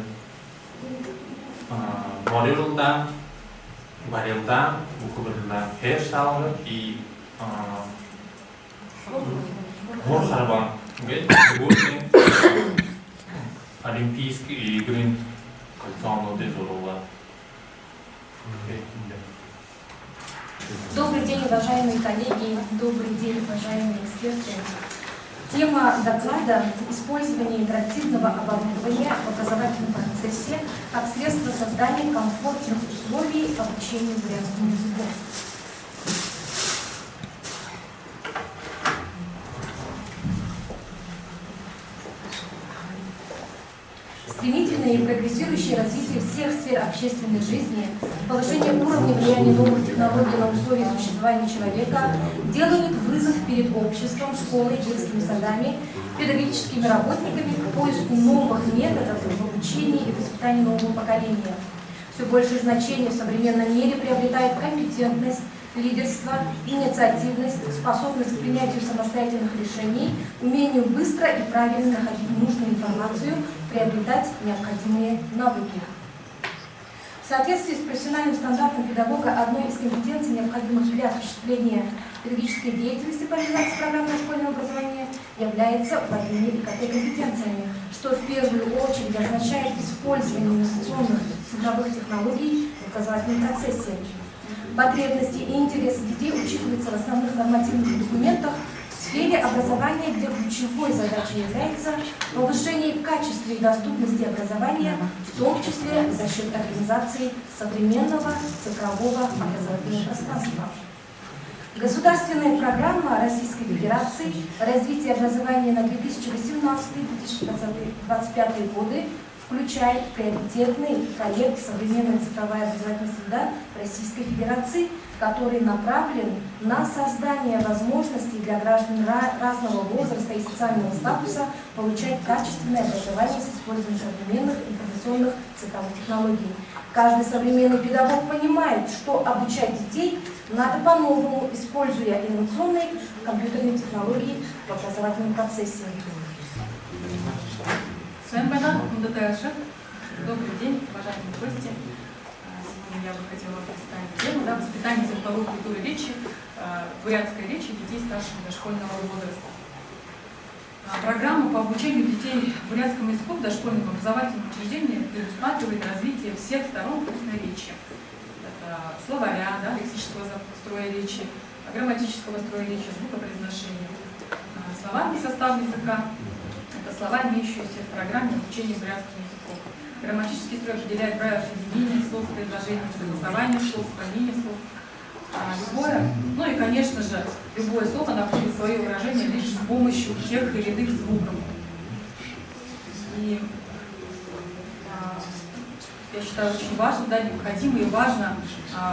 барилдан, букубилдан, хершалга и хорхарбан. Сегодня Олимпийские игры кольцонные зорола. Добрый день, уважаемые коллеги, добрый день, уважаемые эксперты. Тема доклада – использование интерактивного оборудования в образовательном процессе. процессе как средство создания комфортных условий обучения бурятскому языку. Стремительное и прогрессирующее развитие всех сфер общественной жизни, повышение уровня влияния новых технологий на условия существования человека делают вызов перед обществом, школой, детскими садами, педагогическими работниками к поиску новых методов в обучении и воспитании нового поколения. Все большее значение в современном мире приобретает компетентность, лидерство, инициативность, способность к принятию самостоятельных решений, умению быстро и правильно находить нужную информацию, приобретать необходимые навыки. В соответствии с профессиональным стандартом педагога одной из компетенций, необходимых для осуществления педагогической деятельности по реализации программы дошкольного образования, является владение ИКТ-компетенциями, что в первую очередь означает использование инновационных цифровых технологий в образовательном процессе. Потребности и интересы детей учитываются в основных нормативных документах в сфере образования, где ключевой задачей является повышение качества и доступности образования, в том числе за счет организации современного цифрового образовательного пространства. Государственная программа Российской Федерации «Развитие образования на 2018-2025 годы» включает приоритетный проект «Современная цифровая образовательная среда Российской Федерации», который направлен на создание возможностей для граждан разного возраста и социального статуса получать качественное образование с использованием современных информационных цифровых технологий. Каждый современный педагог понимает, что обучать детей надо по-новому, используя инновационные компьютерные технологии в образовательном процессе. С вами Байна Мундатайшек. Добрый день, уважаемые гости. Сегодня я бы хотела представить тему воспитание звуковой культуры речи, бурятской речи детей старшего дошкольного возраста. Программа по обучению детей бурятскому языку в дошкольном образовательном учреждении предусматривает развитие всех сторон устной речи. Это словаря, лексического строя речи, грамматического строя речи, звукопроизношения, словарный состав языка. Это слова, имеющиеся в программе обучения бурятскому языку. Грамматический строй определяет правила соединения слов, предложений, согласования слов, склонения слов. Любое, и, конечно же, любое слово находит свое выражение лишь с помощью тех или иных звуков. И я считаю, очень важно, необходимо и важно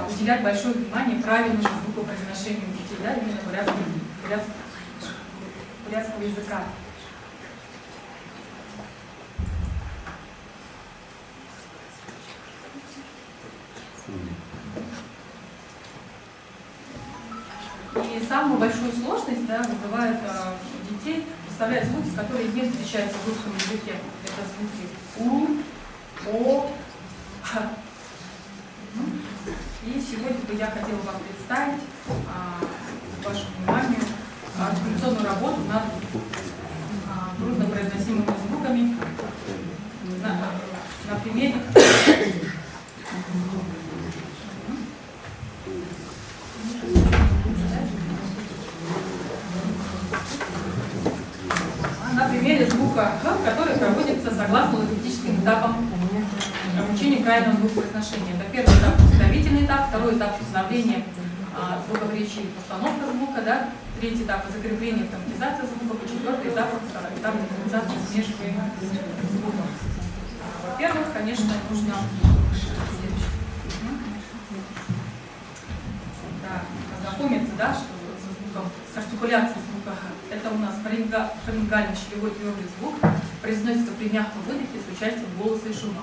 уделять большое внимание правильному звукопроизношению детей, именно бурятского языка. И самую большую сложность вызывает у детей, представляют звуки, которые не встречаются в русском языке. Это звуки У, О, Х. И сегодня бы я хотела вам представить вашему вниманию артикуляционную работу над труднопроизносимыми звуками на примере. На примере звука «х», который проводится согласно логопедическим этапам обучения правильного звукопроизношения. Это первый этап — подготовительный этап, второй этап — установления звука в речи и постановка звука, третий этап — закрепление, автоматизация звуков, и четвертый этап — этап автоматизации смешивания звуков. Во-первых, конечно, нужно ознакомиться, что со звуком, с артикуляцией звука «х». Это у нас фарингальный щелевой твердый звук, произносится при мягком выдохе с участием голоса и шума.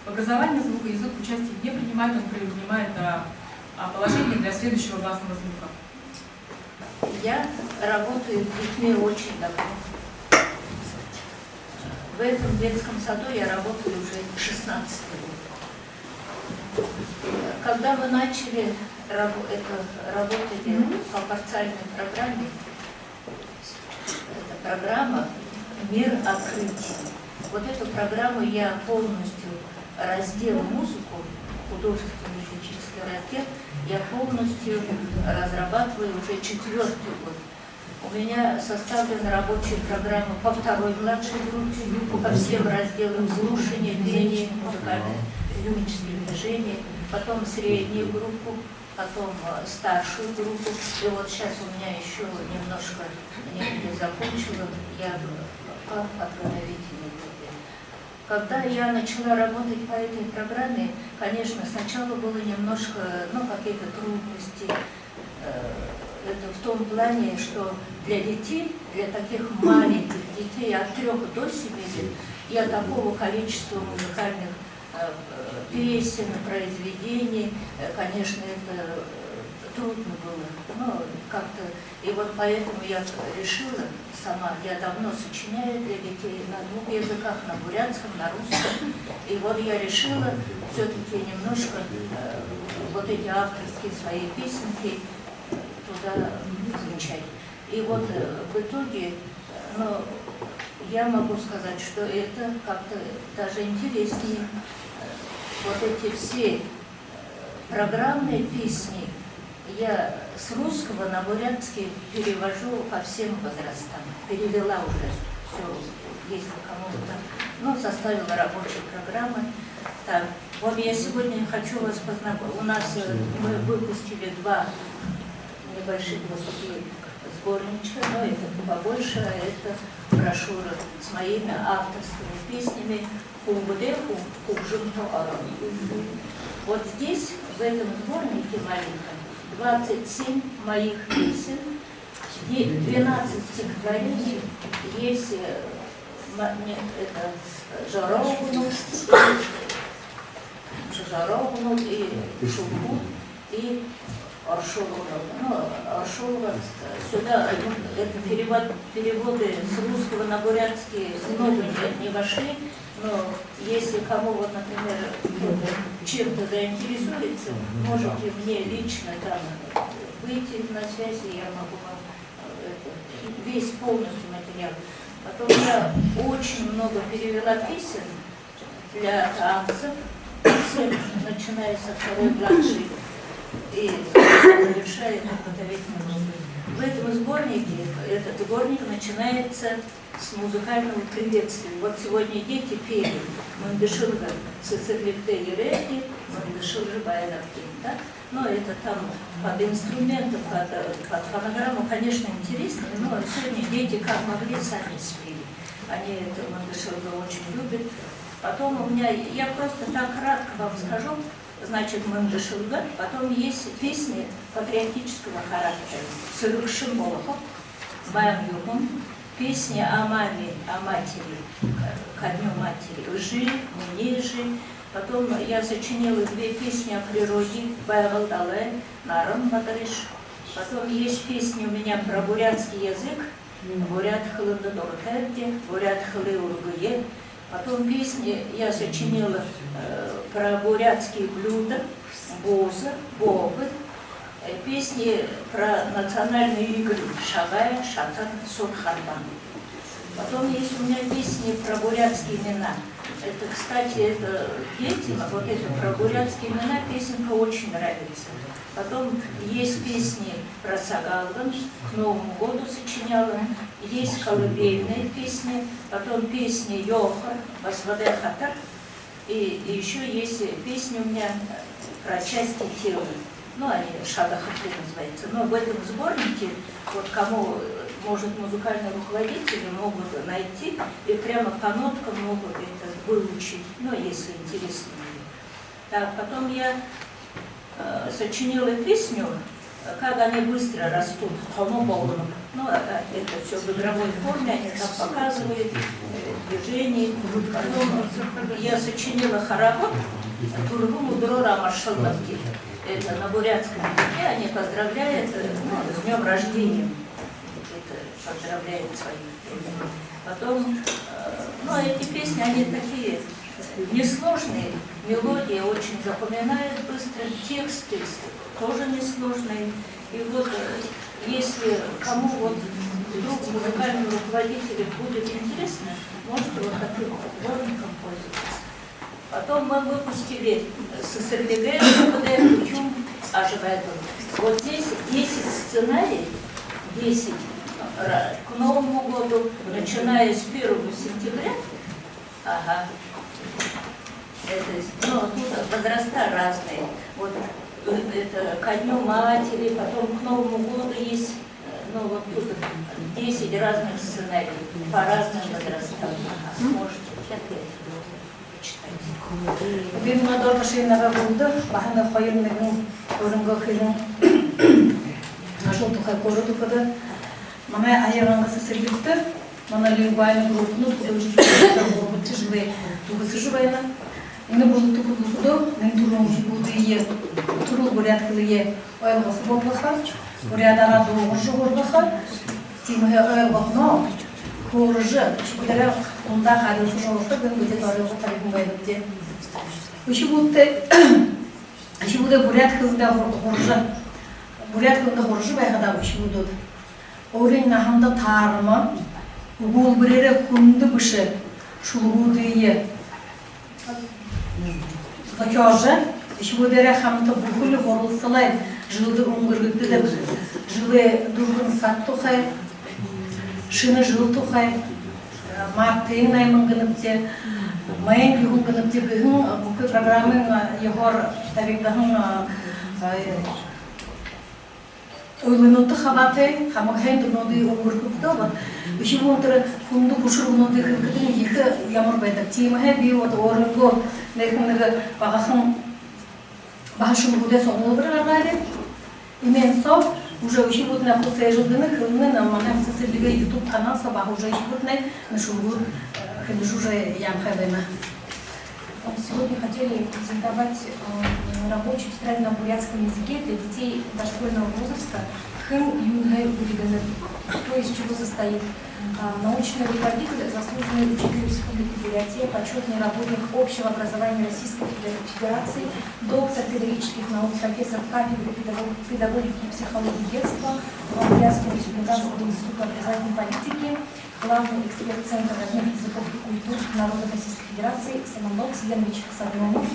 В образовании звука язык участия не принимает, он принимает положение для следующего гласного звука. Я работаю с детьми очень давно. В этом детском саду я работаю уже 16 год. Когда мы начали работали по парциальной программе, это программа «Мир открытий». Вот эту программу я полностью, раздел музыку, художественный музыческий раздел, я полностью разрабатываю уже 4-й год. У меня составлена рабочая программа по второй младшей группе, по всем разделам слушания, пения, музыкально-ритмических движений, потом среднюю группу, потом старшую группу. И вот сейчас у меня еще немножко не закончила, я по подготовительной группе. Когда я начала работать по этой программе, конечно, сначала было немножко, какие-то трудности. Это в том плане, что для детей, для таких маленьких детей от 3 до 7 лет, я такого количества музыкальных песен, произведений, конечно, это трудно было. Как-то, и вот поэтому я решила сама, я давно сочиняю для детей на 2 языках, на бурятском, на русском. И вот я решила все-таки немножко вот эти авторские свои песенки туда включать. И вот в итоге, я могу сказать, что это как-то даже интереснее. Вот эти все программные песни я с русского на бурятский перевожу по всем возрастам. Перевела уже все, если кому-то, составила рабочие программы. Так, вот я сегодня хочу вас познакомить. У нас мы выпустили 2 небольших сборничка, но это побольше, это брошюра с моими авторскими песнями «Кубудеху, Кубжунту Арам». Вот здесь, в этом сборнике маленьком, 27 моих песен, 12 стихотворений, есть это Жарогну и Шубу, и Аршулова. Сюда это переводы с русского на бурятский много не вошли, но если кому, вот, например, чем-то заинтересуется, можете мне лично там выйти на связь, и я могу вам весь полностью материал. Потом я очень много перевела песен для танцев, начиная со 2-й младшей и завершая подготовительным. В этом сборнике, этот сборник начинается с музыкального приветствия. Вот сегодня дети пели «Мандышилга Цицерликте Ереки», «Мандышилга Байракти». Да? Но это там под инструментом, под фонограмму, конечно, интересно, но сегодня дети как могли сами спели. Они это Мандышилга очень любят. Потом у меня, я просто так кратко вам скажу, значит, Мандышилга, потом есть песни патриотического характера. Сырыкшин Болохов, Баям Юргун, песни о маме, о матери, ко дню матери. Жи, мне жи. Потом я сочинила 2 песни о природе, Байгалдале, Нарам Мадариш. Потом есть песни у меня про бурятский язык, Бурят Хылында Дортерде, Бурят Хылы Ургуе. Потом песни я сочинила про бурятские блюда, бозы, бобы, песни про национальные игры, Шагай, Шатан, Сурхарбан. Потом есть у меня песни про бурятские имена. Это, кстати, это детям, а вот это про бурятские имена песенка очень нравится. Потом есть песни про Сагалган, к Новому году сочиняла, есть колыбельные песни, потом песни Йохар, Басваде Хатар, и еще есть песни у меня про части тела. Они Шадахаты называются. Но в этом сборнике, вот кому, может, музыкальные руководители могут найти и прямо по ноткам могут это выучить, если интересно. Так, потом я сочинила песню «Как они быстро растут», это все в игровой форме, они там показывают движение. Потом я сочинила хоровод «Тургуму Дрора Маршаловки». Это на бурятском языке, они поздравляют с днем рождения. Это поздравляют своих. Потом, эти песни, они такие несложные, мелодии очень запоминают быстро, тексты тоже несложные. И вот, если кому вдруг музыкальным руководителям будет интересно, можете вот таким сборником пользоваться. Потом мы выпустили Сесерлиге, Вот здесь 10 сценариев, 10 к Новому году, начиная с 1 сентября. Ага. Это, ну, тут возраста разные. Вот это ко Дню Матери, потом к Новому году есть, ну вот тут 10 разных сценариев по разным возрастам. Ага. Можете почитать. Бимна доршина булды, бахна хайырнын өрүнгө кыйын. Нашыл тухай кору тухады. Мана аяган кысы сырбитті. Мана лингвальный группну тухады тяжелые тухасы жубайна. Ины булды тухады, нын турун булды е турул бурят кылые ойлгасы болбаха. Бурядага доғыр жугурбаха. Тимге ойлгоно коржы. Шукудара онда хадысы жолықты гын где торылғы тарихын байдыпте. Еще будет бурят кылында хоржы. Бурят кылында хоржы байғада еще будут. Орын нахамда тарыма, угол бирере күнді біші, шулгудые. Закёжы, еще будере хамта бухулы хорылсылай, жылды уңгыргыды деп, жылы дұргын сат тухай, шыны жыл тухай, мартын наймынгынып Моим югом типа буки программы Егор Тавигдахун ойлынуты хабаты хамахен турноды огуркупта еще монтер фунду кушур ноды хыркытын екі ямар байдаг тимахе би вот орынго некнеге багасын башын буде соңлыбыраргаре имен сов уже еще вот на после жодыны хылны на манам сесилиге YouTube канал сабах уже еще вот на шугур уже ямхавена. Сегодня хотели презентовать рабочую тетрадь на бурятском языке для детей дошкольного возраста Хым Юнгай Буриданы. То, из чего состоит научный руководитель, заслуженный учитель Республики Бурятия, почетный работник общего образования Российской Федерации, доктор педагогических наук, профессор кафедры педагогики и психологии детства Бурятского республиканского института образовательной политики, главный эксперт Центра родных языков и культур народа Российской Федерации Самонов Селенович Сагномов,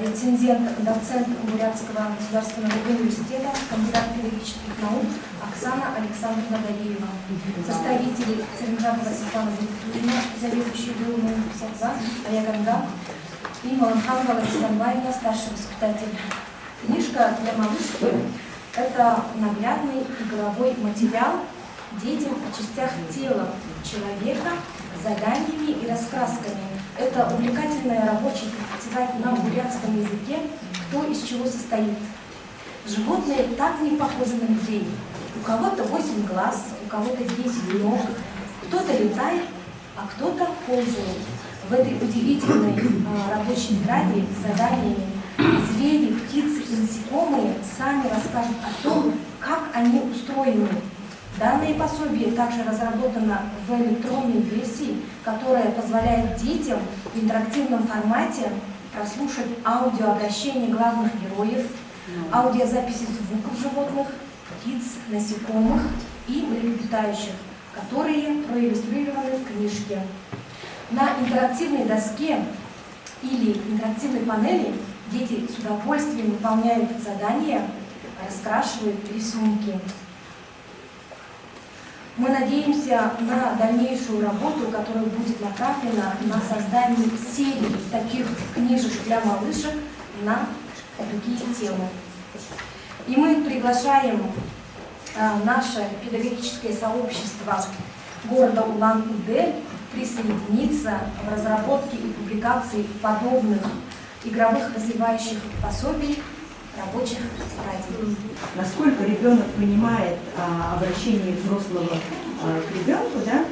рецензент, доцент Бурятского государственного университета, кандидат педагогических наук Оксана Александровна Дареева, составители Церенжакова Светлана Зарифулина, заведующий ГУ 52, Аяганда и Маланханова Александровна, старший воспитатель. Книжка для малышки – это наглядный игровой материал детям о частях тела человека, заданиями и раскрасками. Это увлекательная рабочая тетрадь на бурятском языке, кто из чего состоит. Животные так не похожи на людей. У кого-то 8 глаз, у кого-то 10 ног, кто-то летает, а кто-то ползает. В этой удивительной рабочей тетради с заданиями звери, птицы и насекомые сами расскажут о том, как они устроены. Данное пособие также разработано в электронной версии, которая позволяет детям в интерактивном формате прослушать аудиообращения главных героев, аудиозаписи звуков животных, птиц, насекомых и млекопитающих, которые проиллюстрированы в книжке. На интерактивной доске или интерактивной панели дети с удовольствием выполняют задания, раскрашивают рисунки. Мы надеемся на дальнейшую работу, которая будет направлена на создание серии таких книжек для малышек на другие темы. И мы приглашаем наше педагогическое сообщество города Улан-Удэ присоединиться в разработке и публикации подобных игровых развивающих пособий, рабочих тетрадей. Насколько ребенок понимает обращение взрослого к ребенку, да,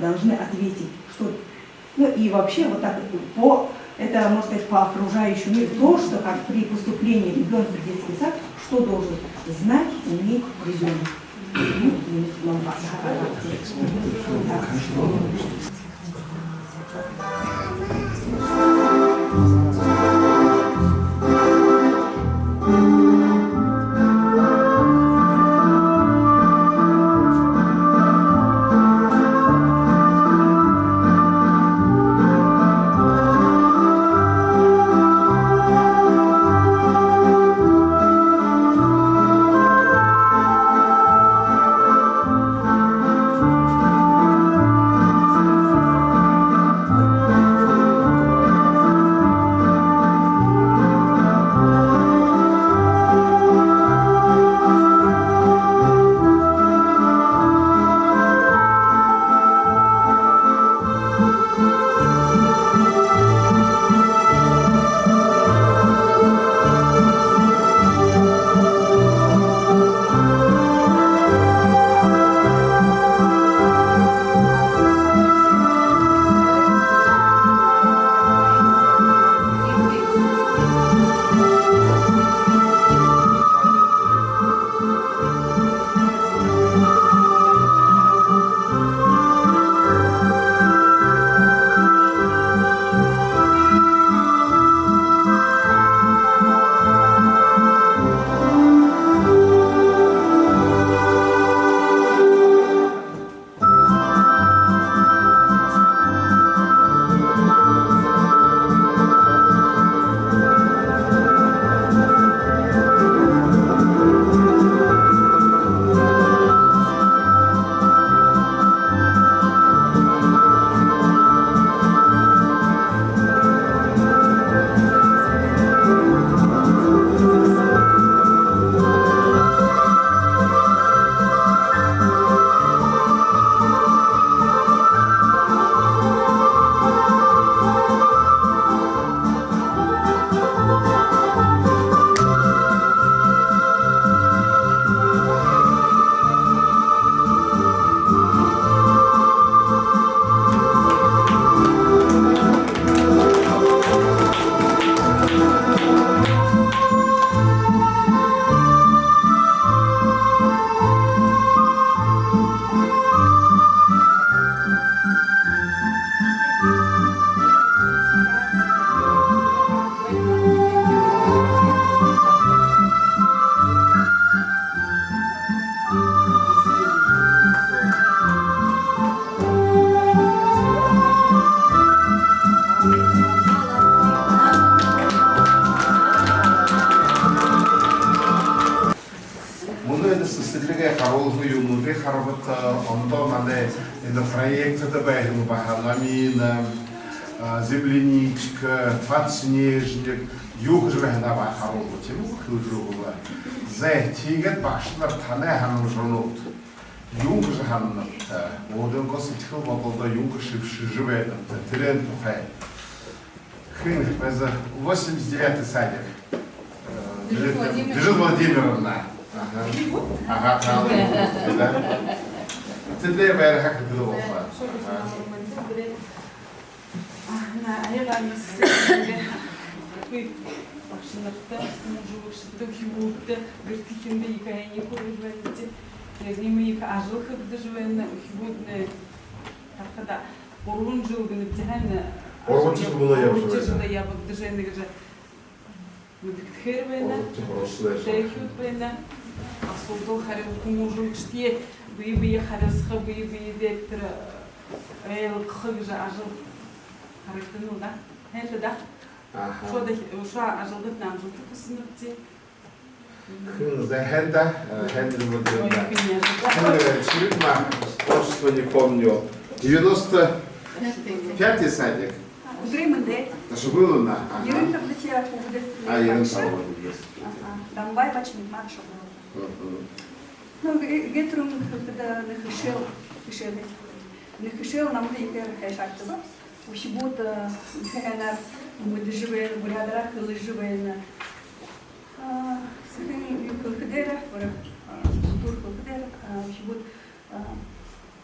должны ответить, что, ну и вообще вот так по это, можно сказать, по окружающему миру, то, что как при поступлении ребенка в детский сад, что должен знать, уметь ребенок. онда мане на проекты добавим бахаламина, земляничка, подснежник, юг же на бахару, тем хуже. За тигет башнар тане ханам жонут. Юг же ханам, оден госит хил модалда юг живет, тренд тухай. Хин, это 89-й садик. Лежит Владимировна. Ага, да. Ты для меня как ты думал? Асулдың харин кумужулчтие быйбые харасха быйбые дектор қыг ажыл характыну да хэнле да шо да уша ажылдык намжылды кысыныкти Хын за хэнда хэнда модерна. Чирма, что не помню. 95-й садик. Даже было на. Дамбай бачный марш был. Ну, гетрум, когда нахишел, нам липер хайшактова. Ущебут, хэнар, мы доживаем, бурядра, хылы живаем. Сахин кылкадера, тур кылкадера, ущебут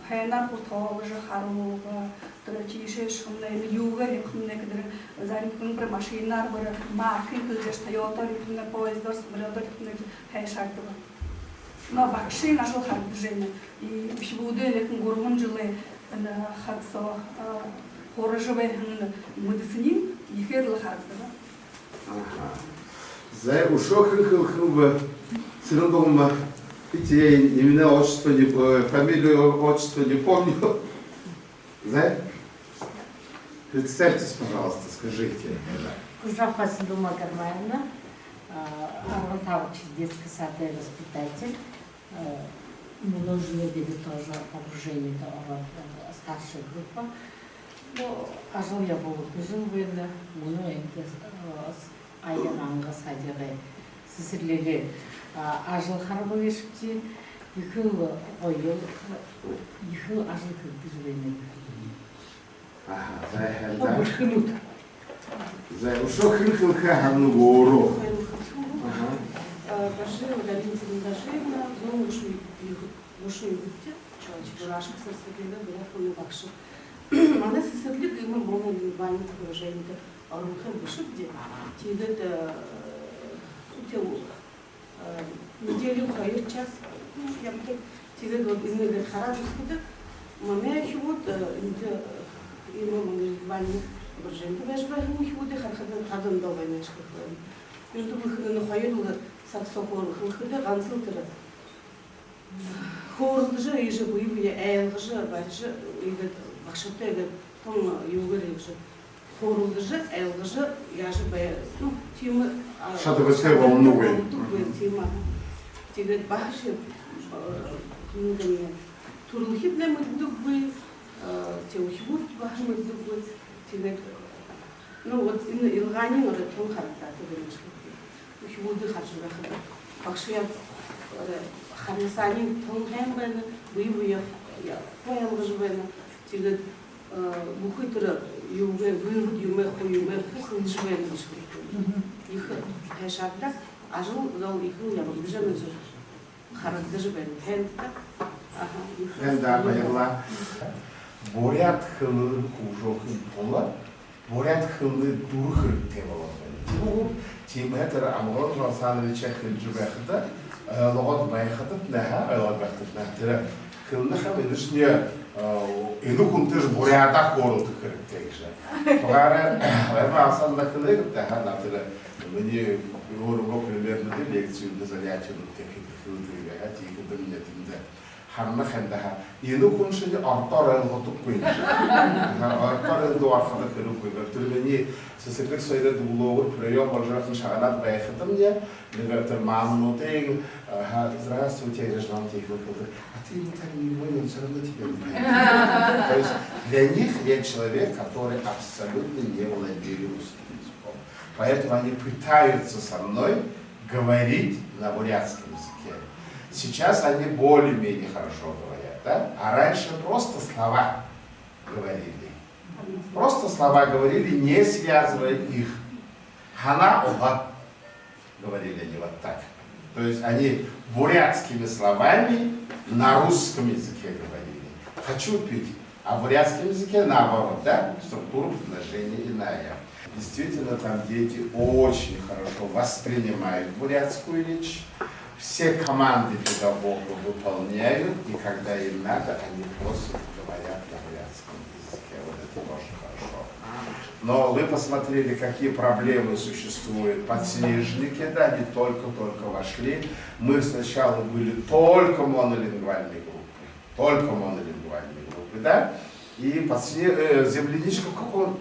хэнар хутова, жахарова, трачишеш, хумне, юга, хумне, когда зарим про машинар, маркин, кылжеш, тойота, хумне, поездор, самолетор, хумне, хайшактова. Но бакши нашел хар движение. И ущебуды, лекн гурмун жилы, хаксо, хорожевые, медицинин, и херла хактова. За ушок хыл-хыл-хыл, сирендом, видите, имена, отчество, фамилию, отчество не помню. За? Представьтесь, пожалуйста, скажите. Кужафа Сидума Кармаевна, Арвантавович, детский сад и воспитатель. Мы должны были тоже погружение до старшей группы. А жил я был жил военно, мы айянанга садире сесирлеле ажыл харбовешти ихыл ойыл ихыл ажыл кырдыжвене. Ага, за ушок хыл-хыл-ха хамну гору. Бажи, Галина Зиндашевна, знову вошли гутте, человек журашка сесирлеле, бляху бакшу. Она сесирлеле, мы было банит выражение. Рухем вышибди, тигет неделю хает час, я бы тигет вот иногда харadu скуда, маме хивот иногда имам вани бержен, то я же bahim хивоте хархадан давай нечто хвали. Между выходом на хает уже саксофон выхода ганцел тераз. Хорд же и же буйбе, эл же, баче игет бахшоте игет том югери же. Хорулдыжы, элгыжы, яжы бая, ну, тима... Шатывачкай волнугай. Тима. Тигет бахши, турулхит не мыддук бы, теухибут бахши мыддук бы, тигет... Ну, вот илгани норы тон харта, тигет. Ухибуды харжы бахы. Бахши я харнасани тон хэм бэна, быйбы я поэлгыжы бэна, тигет... Бухытыры юме вырод юме хуюме хухын живен их хешатта ажыл дал иху я бужен же характеры живен хента Хенда байла борят хылы кужохын тола борят хылы дурхыр темалар. Ну тимэтер амгон Расановича хылжыбахта логот байхатып наха логот байхатып хылна хабелишне إنه كنت بريادة كورو تكرتيجا. فقارن أنا أصلا نكلي كنت هذا ترى مني يقولوا بقول لي بدي ليكسيون نزليات شنو تكيد خلود رجعتي كده من يتم ده. Hanna hendaha. Yeni konuşunca artar elhatı koymuş. Artar elde arkada kırıp koymuş. Türbeni seslik söyledi bulur прием пожарных шагнат поехать мне. Говорит, мама, ну ты, здравствуйте, я ждал тебя. А ты не так не понял, все равно тебя не понял. То есть для них я человек, который абсолютно не владеет русским языком. Поэтому они пытаются со мной говорить на бурятском языке. Сейчас они более-менее хорошо говорят, да? А раньше просто слова говорили. Просто слова говорили, не связывая их. Хана оба говорили они вот так. То есть они бурятскими словами на русском языке говорили. Хочу пить. А в бурятском языке наоборот, да? Структура предложения иная. Действительно, там дети очень хорошо воспринимают бурятскую речь. Все команды педагогов выполняют, и когда им надо, они просто говорят на бурятском языке. Вот это тоже хорошо. Но вы посмотрели, какие проблемы существуют. Подснежники, да, они только-только вошли. Мы сначала были только монолингвальной группой. Только монолингвальной группой, да? И земляничка,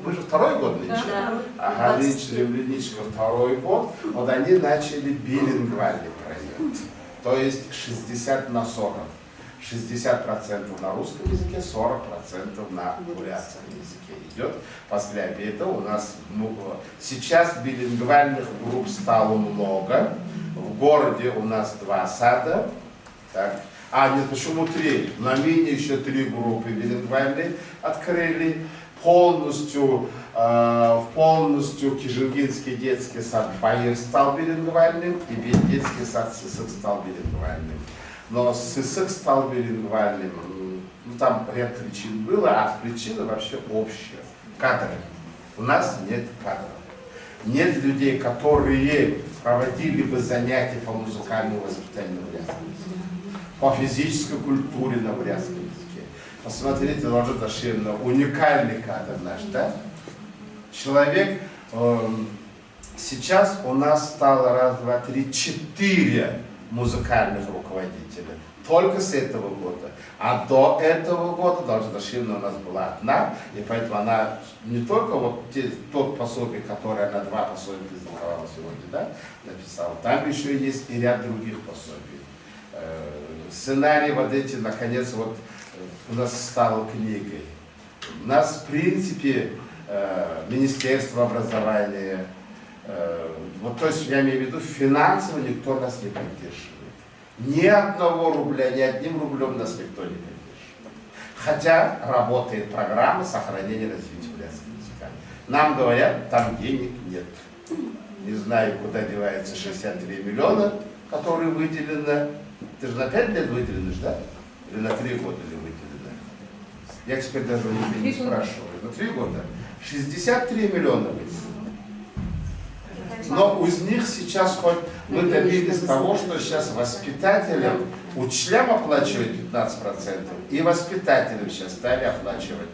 вы же второй год нынче? Да. Ага, земляничка второй год. Вот они начали билингвальный проект. То есть 60 на 40. 60% на русском языке, 40% на бурятском языке идет. После обеда у нас сейчас билингвальных групп стало много. В городе у нас 2 сада. Так. А, нет, почему 3? На Мине еще 3 группы билингвальные открыли. Полностью Кижингинский детский сад Баир стал билингвальным, и детский сад Сысык стал билингвальным. Но Сысык стал билингвальным, ну там ряд причин было, а причина вообще общая. Кадры. У нас нет кадров. Нет людей, которые проводили бы занятия по музыкальному воспитанию на бурятском языке, по физической культуре на бурятском языке. Посмотрите, Ложа Ташевна, уникальный кадр наш, да? Человек, сейчас у нас стало 1, 2, 3, 4 музыкальных руководителя. Только с этого года. А до этого года Ложа Ташевна у нас была одна, и поэтому она не только вот тот пособие, которое она 2 пособия презентовала сегодня, да, написала, там еще есть и ряд других пособий. Сценарий вот эти, наконец, вот у нас стало книгой. У нас, в принципе, Министерство образования, вот, то есть, я имею в виду, финансово никто нас не поддерживает. Ни 1 рубля, ни 1 рублем нас никто не поддерживает. Хотя работает программа сохранения и развития бурятского языка. Нам говорят, там денег нет. Не знаю, куда девается 63 миллиона, которые выделены. Ты же на 5 лет выделенный, да? Или на 3 года ли выделено? Я теперь даже не спрашиваю. На 3 года. 63 миллиона выделено. Но из них сейчас хоть мы добились того, что сейчас воспитателям, учителям оплачивают 15%, и воспитателям сейчас стали оплачивать.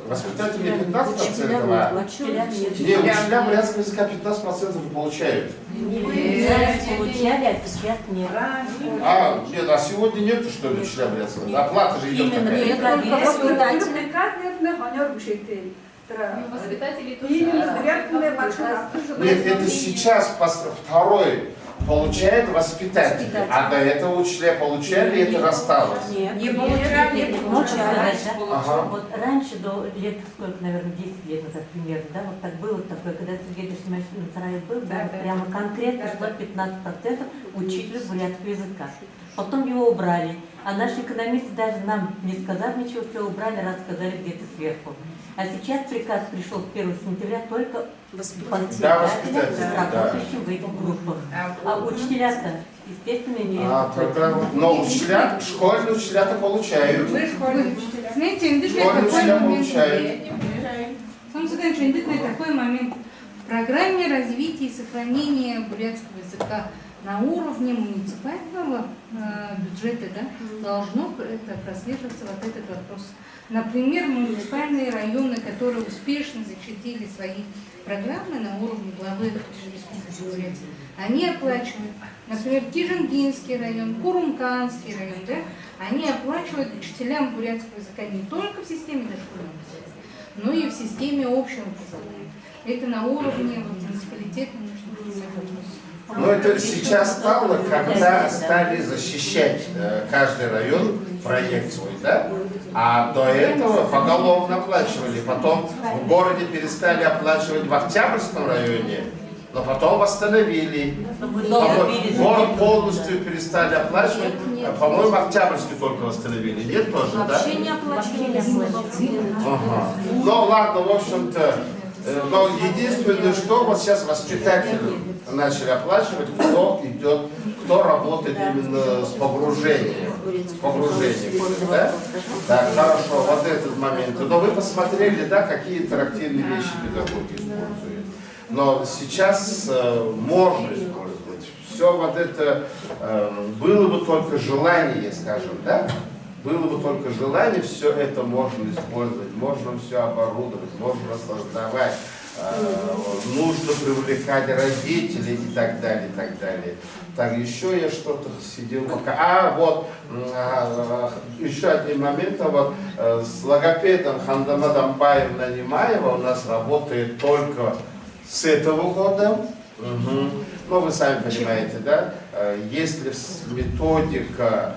Воспитатели не 15%, а учителя бурятского языка 15% получают. Получали, а сейчас нет. А, нет, а сегодня нету, что ли, учителя бурятского языка? Оплата же идет такая. Нет, это сейчас второй получает воспитатель, а до этого учителя получали, и это рассталось. Не получали. Ага. Вот раньше, до лет, сколько, наверное, 10 лет назад примерно, да, вот так было такое, когда Сергей Дашимович на Сарае был, да, прямо конкретно шло 15% учителю бурятского языка. Потом его убрали, а наши экономисты даже нам не сказали ничего, все убрали, раз сказали где-то сверху. А сейчас приказ пришел с 1 сентября только воспитателям, работающим в этих группах. А учителя-то, естественно, не... Но учителя, школьные учителя-то получают. Вы школьные учителя. Знаете, школьные учителя получают. Такой момент. В программе развития и сохранения бурятского языка на уровне муниципального бюджета, да, должно это прослеживаться вот этот вопрос. Например, муниципальные районы, которые успешно защитили свои программы на уровне главы Республики Бурятия, они оплачивают, например, Кижингинский район, Курумканский район, да, они оплачивают учителям бурятского языка не только в системе дошкольного образования, но и в системе общего образования. Это на уровне муниципалитета нужно решать вопрос. Но это сейчас стало, когда стали защищать каждый район проект свой, да? А до этого поголовно оплачивали. Потом в городе перестали оплачивать в Октябрьском районе, но потом восстановили. Город полностью перестали оплачивать. По-моему, Октябрьский только восстановили. Нет тоже, да? Вообще не оплачивали. Ага. Ну ладно, в общем-то. Но единственное, что вот сейчас воспитатели начали оплачивать, кто идет, кто работает именно с погружением. Да? Так, хорошо, вот этот момент. Но вы посмотрели, да, какие интерактивные вещи педагоги используют. Но сейчас можно использовать. Все вот это было бы только желание, скажем, да? Было бы только желание, все это можно использовать, можно все оборудовать, можно создавать, нужно привлекать родителей и так далее, и так далее. Так, еще я что-то сидел пока. Еще одним моментом, вот, с логопедом Хандама Дамбаевна Немаева у нас работает только с этого года. Угу. Ну, вы сами понимаете, да? Если методика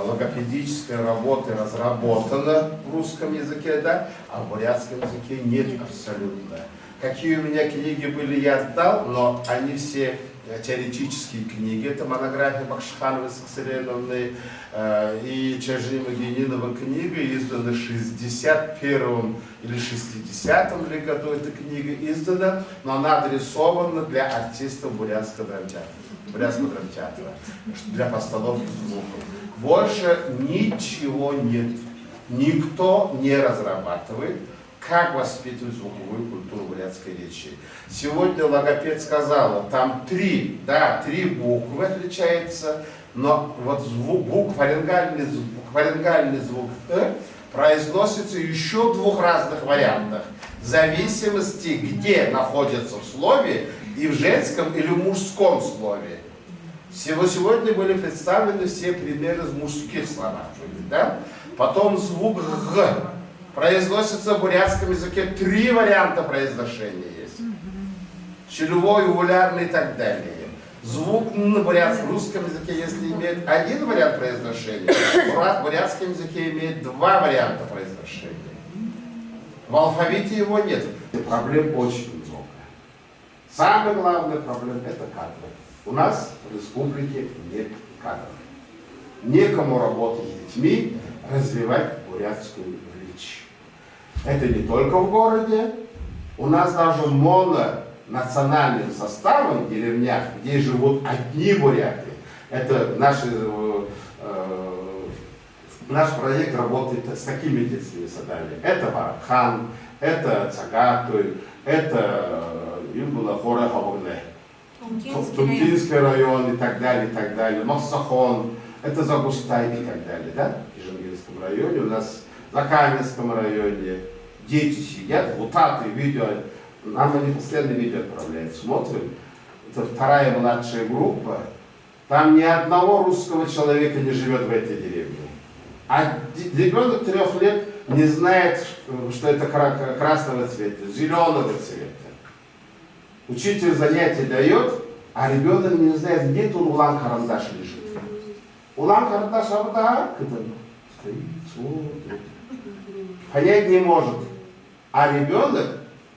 логопедической работы разработана в русском языке, да, а в бурятском языке нет абсолютно. Какие у меня книги были, я отдал, но они все теоретические книги. Это монография Бакшхановой Саксареновны и Чажима Генинова книга, издана в 61 или 60 году. Эта книга издана, но она адресована для артистов бурятского драмтеатра, для постановки звуков. Больше ничего нет. Никто не разрабатывает, как воспитывать звуковую культуру бурятской речи. Сегодня логопед сказала, там три буквы отличаются, но вот фарингальный звук произносится еще в двух разных вариантах. В зависимости, где находится в слове, и в женском или в мужском слове. Сегодня были представлены все примеры в мужских словах. Да? Потом звук «г» произносится в бурятском языке 3 варианта произношения есть. Челевой, увулярный и так далее. Звук на бурятском русском языке, если имеет 1 вариант произношения, в бурятском языке имеет 2 варианта произношения. В алфавите его нет. Проблем очень много. Самая главная проблема – это кадры. У нас в республике нет кадров. Некому работать с детьми, развивать бурятскую речь. Это не только в городе. У нас даже мононациональным составом в деревнях, где живут одни буряты. Это наш проект работает с такими детскими садами. Это Бархан, это Цагатуй, это Юнгула-Хора Хабугне. Тумкинский район и так далее, Махсахон, это Загустай и так далее, да, в Кижингинском районе, у нас в Закаменском районе дети сидят, вот это видео, нам они постоянно видео отправляют, смотрим, это 2-я младшая группа, там ни одного русского человека не живет в этой деревне, а ребенок 3 лет не знает, что это красного цвета, зеленого цвета. Учитель занятия дает, а ребенок не знает, где тут улан-карандаш лежит. Улан-карандаш стоит, смотрит. Понять не может. А ребенок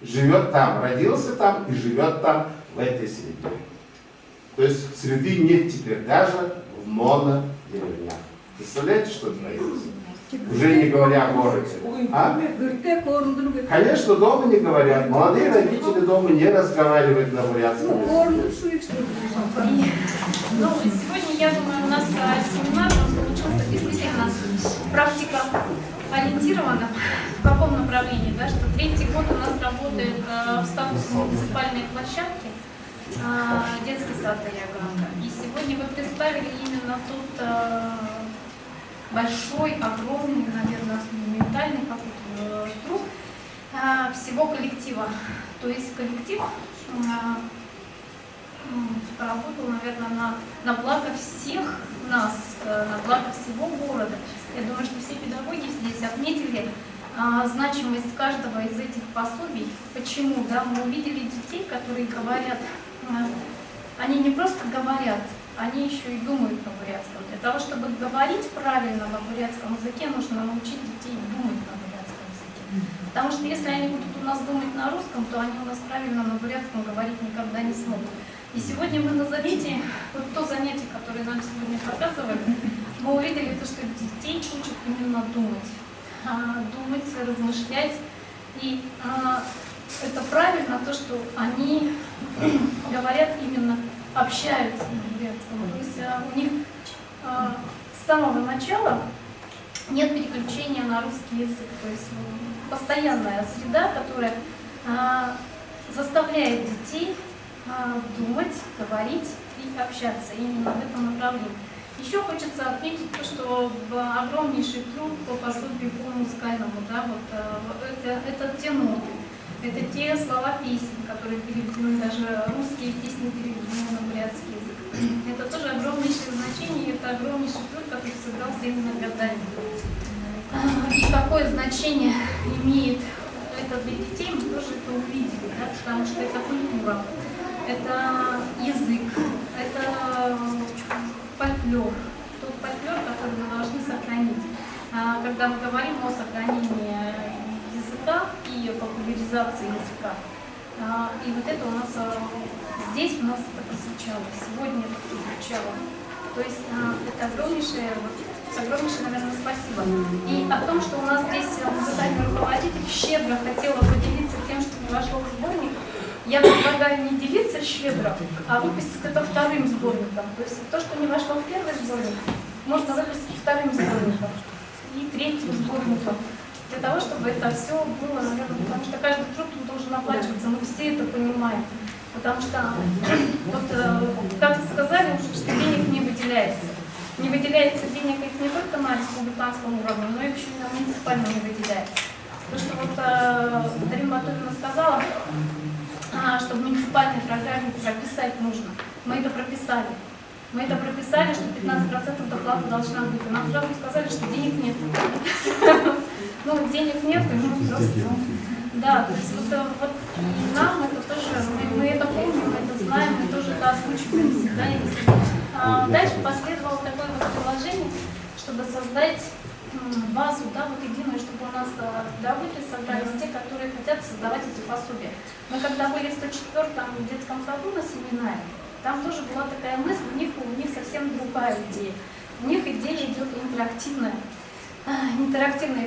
живет там, родился там и живет там, в этой среде. То есть среды нет теперь даже в монодеревнях. Представляете, что творится? Уже не говоря о городе. А? Конечно, дома не говорят. Молодые родители дома не разговаривают на бурятском языке. Ну, сегодня, я думаю, у нас семинар получился действительно практика ориентирована. В каком направлении? Да, что 3-й год у нас работает в статусе муниципальной площадки. детский сад Аягана. И сегодня вы представили именно тот большой, огромный, наверное, монументальный какой-то труд всего коллектива. То есть коллектив поработал, наверное, на благо всех нас, на благо всего города. Я думаю, что все педагоги здесь отметили значимость каждого из этих пособий. Почему? Да, мы увидели детей, которые говорят, они не просто говорят, они еще и думают на бурятском. Для того, чтобы говорить правильно на бурятском языке, нужно научить детей думать на бурятском языке. Потому что если они будут у нас думать на русском, то они у нас правильно на бурятском говорить никогда не смогут. И сегодня мы на занятии, вот то занятие, которое нам сегодня показывали, мы увидели то, что детей учат именно думать. Думать, размышлять. И это правильно, то, что они говорят именно, общаются на бурятском. То есть у них с самого начала нет переключения на русский язык. То есть постоянная среда, которая заставляет детей думать, говорить и общаться именно в этом направлении. Еще хочется отметить то, что огромнейший труд по пособию по музыкальному, да, вот, это те ноты, это те слова песен, которые переведены, даже русские песни переведены на бурятский язык. Это тоже огромнейшее значение, это огромнейший труд, который сыгрался именно годами. И какое значение имеет это для детей, мы тоже это увидели, да, потому что это культура, это язык, это фольклор, тот фольклор, который мы должны сохранить. Когда мы говорим о сохранении языка и популяризации языка, и вот это у нас здесь у нас это прозвучало, сегодня это прозвучало. То есть это огромнейшее, наверное, спасибо. И о том, что у нас здесь музыкальный руководитель щедро хотела поделиться тем, что не вошло в сборник, я предлагаю не делиться щедро, а выпустить это вторым сборником. То есть то, что не вошло в первый сборник, можно выпустить вторым сборником и третьим сборником. Для того, чтобы это все было, наверное, потому что каждый труд должен оплачиваться, мы все это понимаем. Потому что, вот, как сказали уже, что денег не выделяется. Не выделяется денег их не только на республиканском уровне, но и еще и на муниципальном не выделяется. То, что вот Дарина Батурина сказала, что в муниципальной программе прописать нужно. Мы это прописали. Мы это прописали, что 15% доплата должна быть. И нам сразу сказали, что денег нет. Ну, денег нет, и мы просто... Да, то есть вот нам это тоже, мы это помним, мы это знаем, мы тоже это озвучиваем всегда. Дальше последовало такое вот предложение, чтобы создать базу, да, вот единую, чтобы у нас педагоги собрались те, которые хотят создавать эти пособия. Мы когда были в 104-м детском саду на семинаре, там тоже была такая мысль, у них совсем другая идея. У них идея идет интерактивные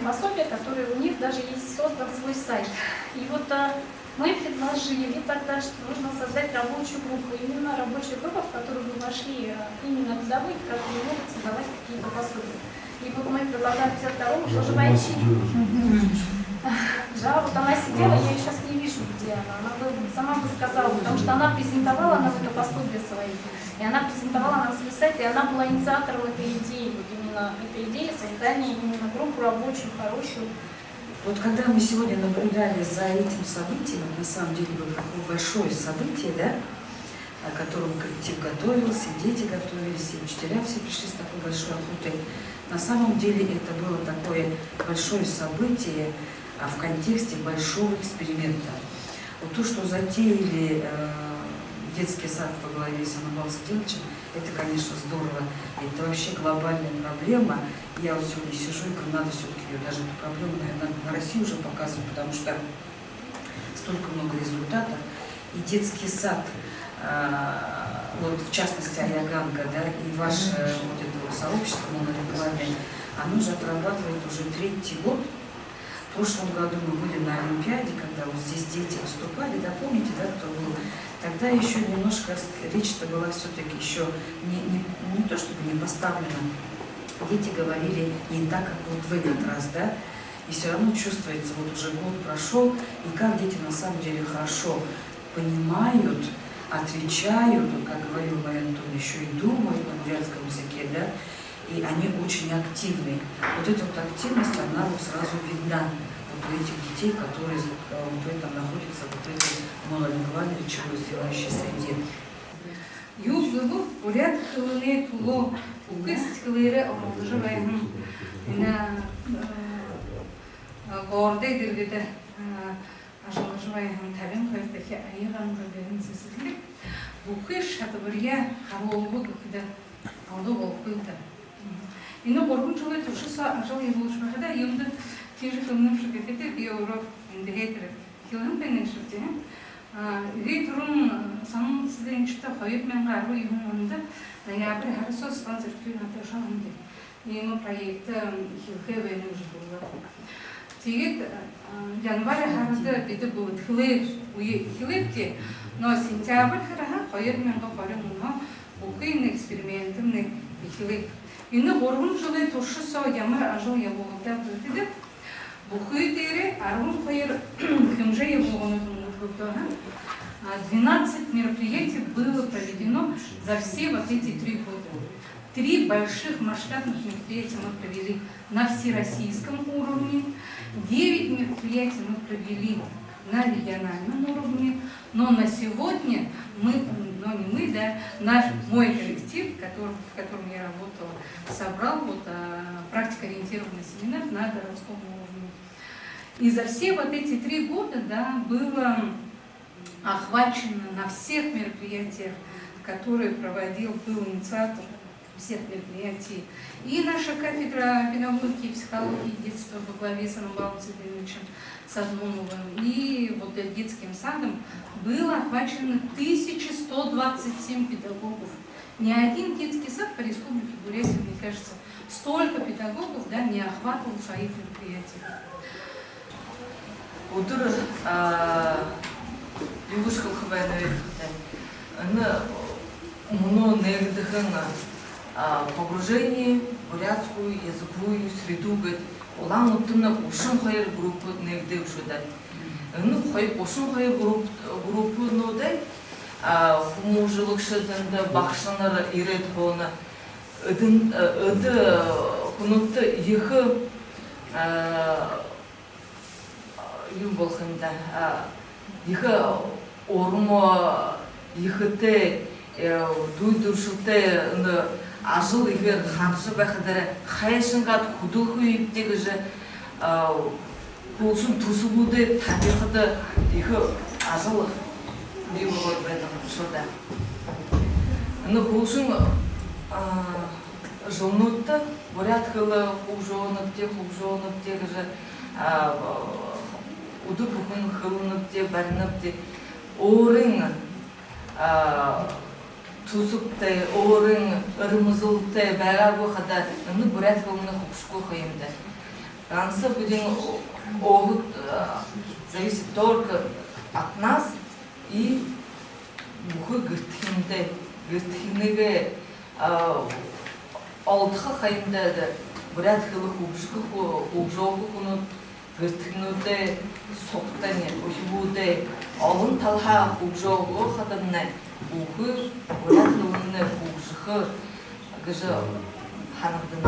пособия, которые у них даже есть создан свой сайт. И вот мы предложили тогда, что нужно создать рабочую группу, именно рабочая группа, в которую бы вошли именно педагоги, которые могут создавать какие-то пособия. И вот мы предлагаем 52-му тоже войти. Да, вот она сидела, я ее сейчас не вижу, где она бы сама бы сказала, потому что она презентовала нам это пособие свои, и она презентовала нам свой сайт, и она была инициатором этой идеи, вот именно этой идеи создания именно группу рабочую, хорошую. Вот когда мы сегодня наблюдали за этим событием, на самом деле было такое большое событие, да, о котором коллектив готовился, дети готовились, и учителя все пришли с такой большой охотой. На самом деле это было такое большое событие в контексте большого эксперимента. Вот то, что затеяли детский сад во главе с Анабалом Садиловичем, это, конечно, здорово. Это вообще глобальная проблема. Я вот сегодня сижу и говорю, надо все-таки ее, даже эту проблему, наверное, на России уже показывать, потому что столько много результатов. И детский сад, вот в частности Аяганка, да, и ваше вот это вот сообщество, оно же отрабатывает уже 3-й год. В прошлом году мы были на Олимпиаде, когда вот здесь дети выступали, да, помните, да, кто был? Тогда еще немножко речь-то была все-таки еще не то чтобы не поставлена. Дети говорили не так, как вот в этот раз, да, и все равно чувствуется, вот уже год прошел, и как дети на самом деле хорошо понимают отвечают, как говорил Мария Анатольевна, еще и думают на бурятском языке, да, и они очень активны. Вот эта вот активность, она вот сразу видна вот у этих детей, которые вот в этом находятся, вот в этой малолингвальной речевой развивающей среде. Южного бурят хылыне туло укыс хылыре омолжываем на гордый дыргыда ажалжываем табин хайфтахи айган габен сесилик укыш хатабырья харолгу гыда алды болкылда. Ины горгун чулай тушыса ажал еболшмахада юмды тижи хылным шыгететер биоров индигейтер хылым бенен шыгте. Витрун самым сиденчта хайып мен гару юмында ноябрь харсос фанзеркю наташанды. Ему проекты хилхевен уже было. Тигит январь харда биде будет хилепти, но сентябрь хара хайып мен гару укин экспериментный хилеп. Ины горун жылы тушса ямар ажал яболда биде. Бухуйдере арун хайыр химже яболганы 12 мероприятий было проведено за все вот эти 3 года. 3 больших масштабных мероприятия мы провели на всероссийском уровне, 9 мероприятий мы провели на региональном уровне, но на сегодня мы, но не мы, да, мой коллектив, в котором я работала, собрал вот, практикоориентированный семинар на городском уровне. И за все вот эти 3 года, да, было охвачено на всех мероприятиях, которые был инициатор всех мероприятий. И наша кафедра педагогики и психологии детства во главе с Анубалом Цыдыновичем Садмоновым и вот детским садом было охвачено 1127 педагогов. Ни один детский сад по республике Бурятия, мне кажется, столько педагогов, да, не охватывал своих мероприятий. Утро Югушка Хабайнович, но негдыхана погружение в бурятскую языковую среду, улан утына ушын хайр группы негде ушудай. Ну хай ушын хайр группы нодай, хумужылык шыдында бақшанар ирет болна, ыды кунутты ехы юм болхында, ехы ормо ехыте дуйдуршыте ажыл егер харжы бәхідері хайшынғат худылхы ептегі жы болсын тусылуды табиғыды ехы ажыл дейі болыр бәдің шырда. Болсын жылнутты бурят хылы хужонып тегі жы уды бүкін хылынып те, бәрініп те, орың тусыпты, орың ырмызылты, бәға бұқыда, бурят хылыны хұқшқы қойымды. Рансы будем опыт зависит только от нас и бухы гыртхинеге алтыха қайымды бурят хылы хұқшқы құнут гыртхинуде соқтане, ухибуде алын талха хұқшқы қадымны бухы бурят хылыны хұқшқы гыжы ханығдың.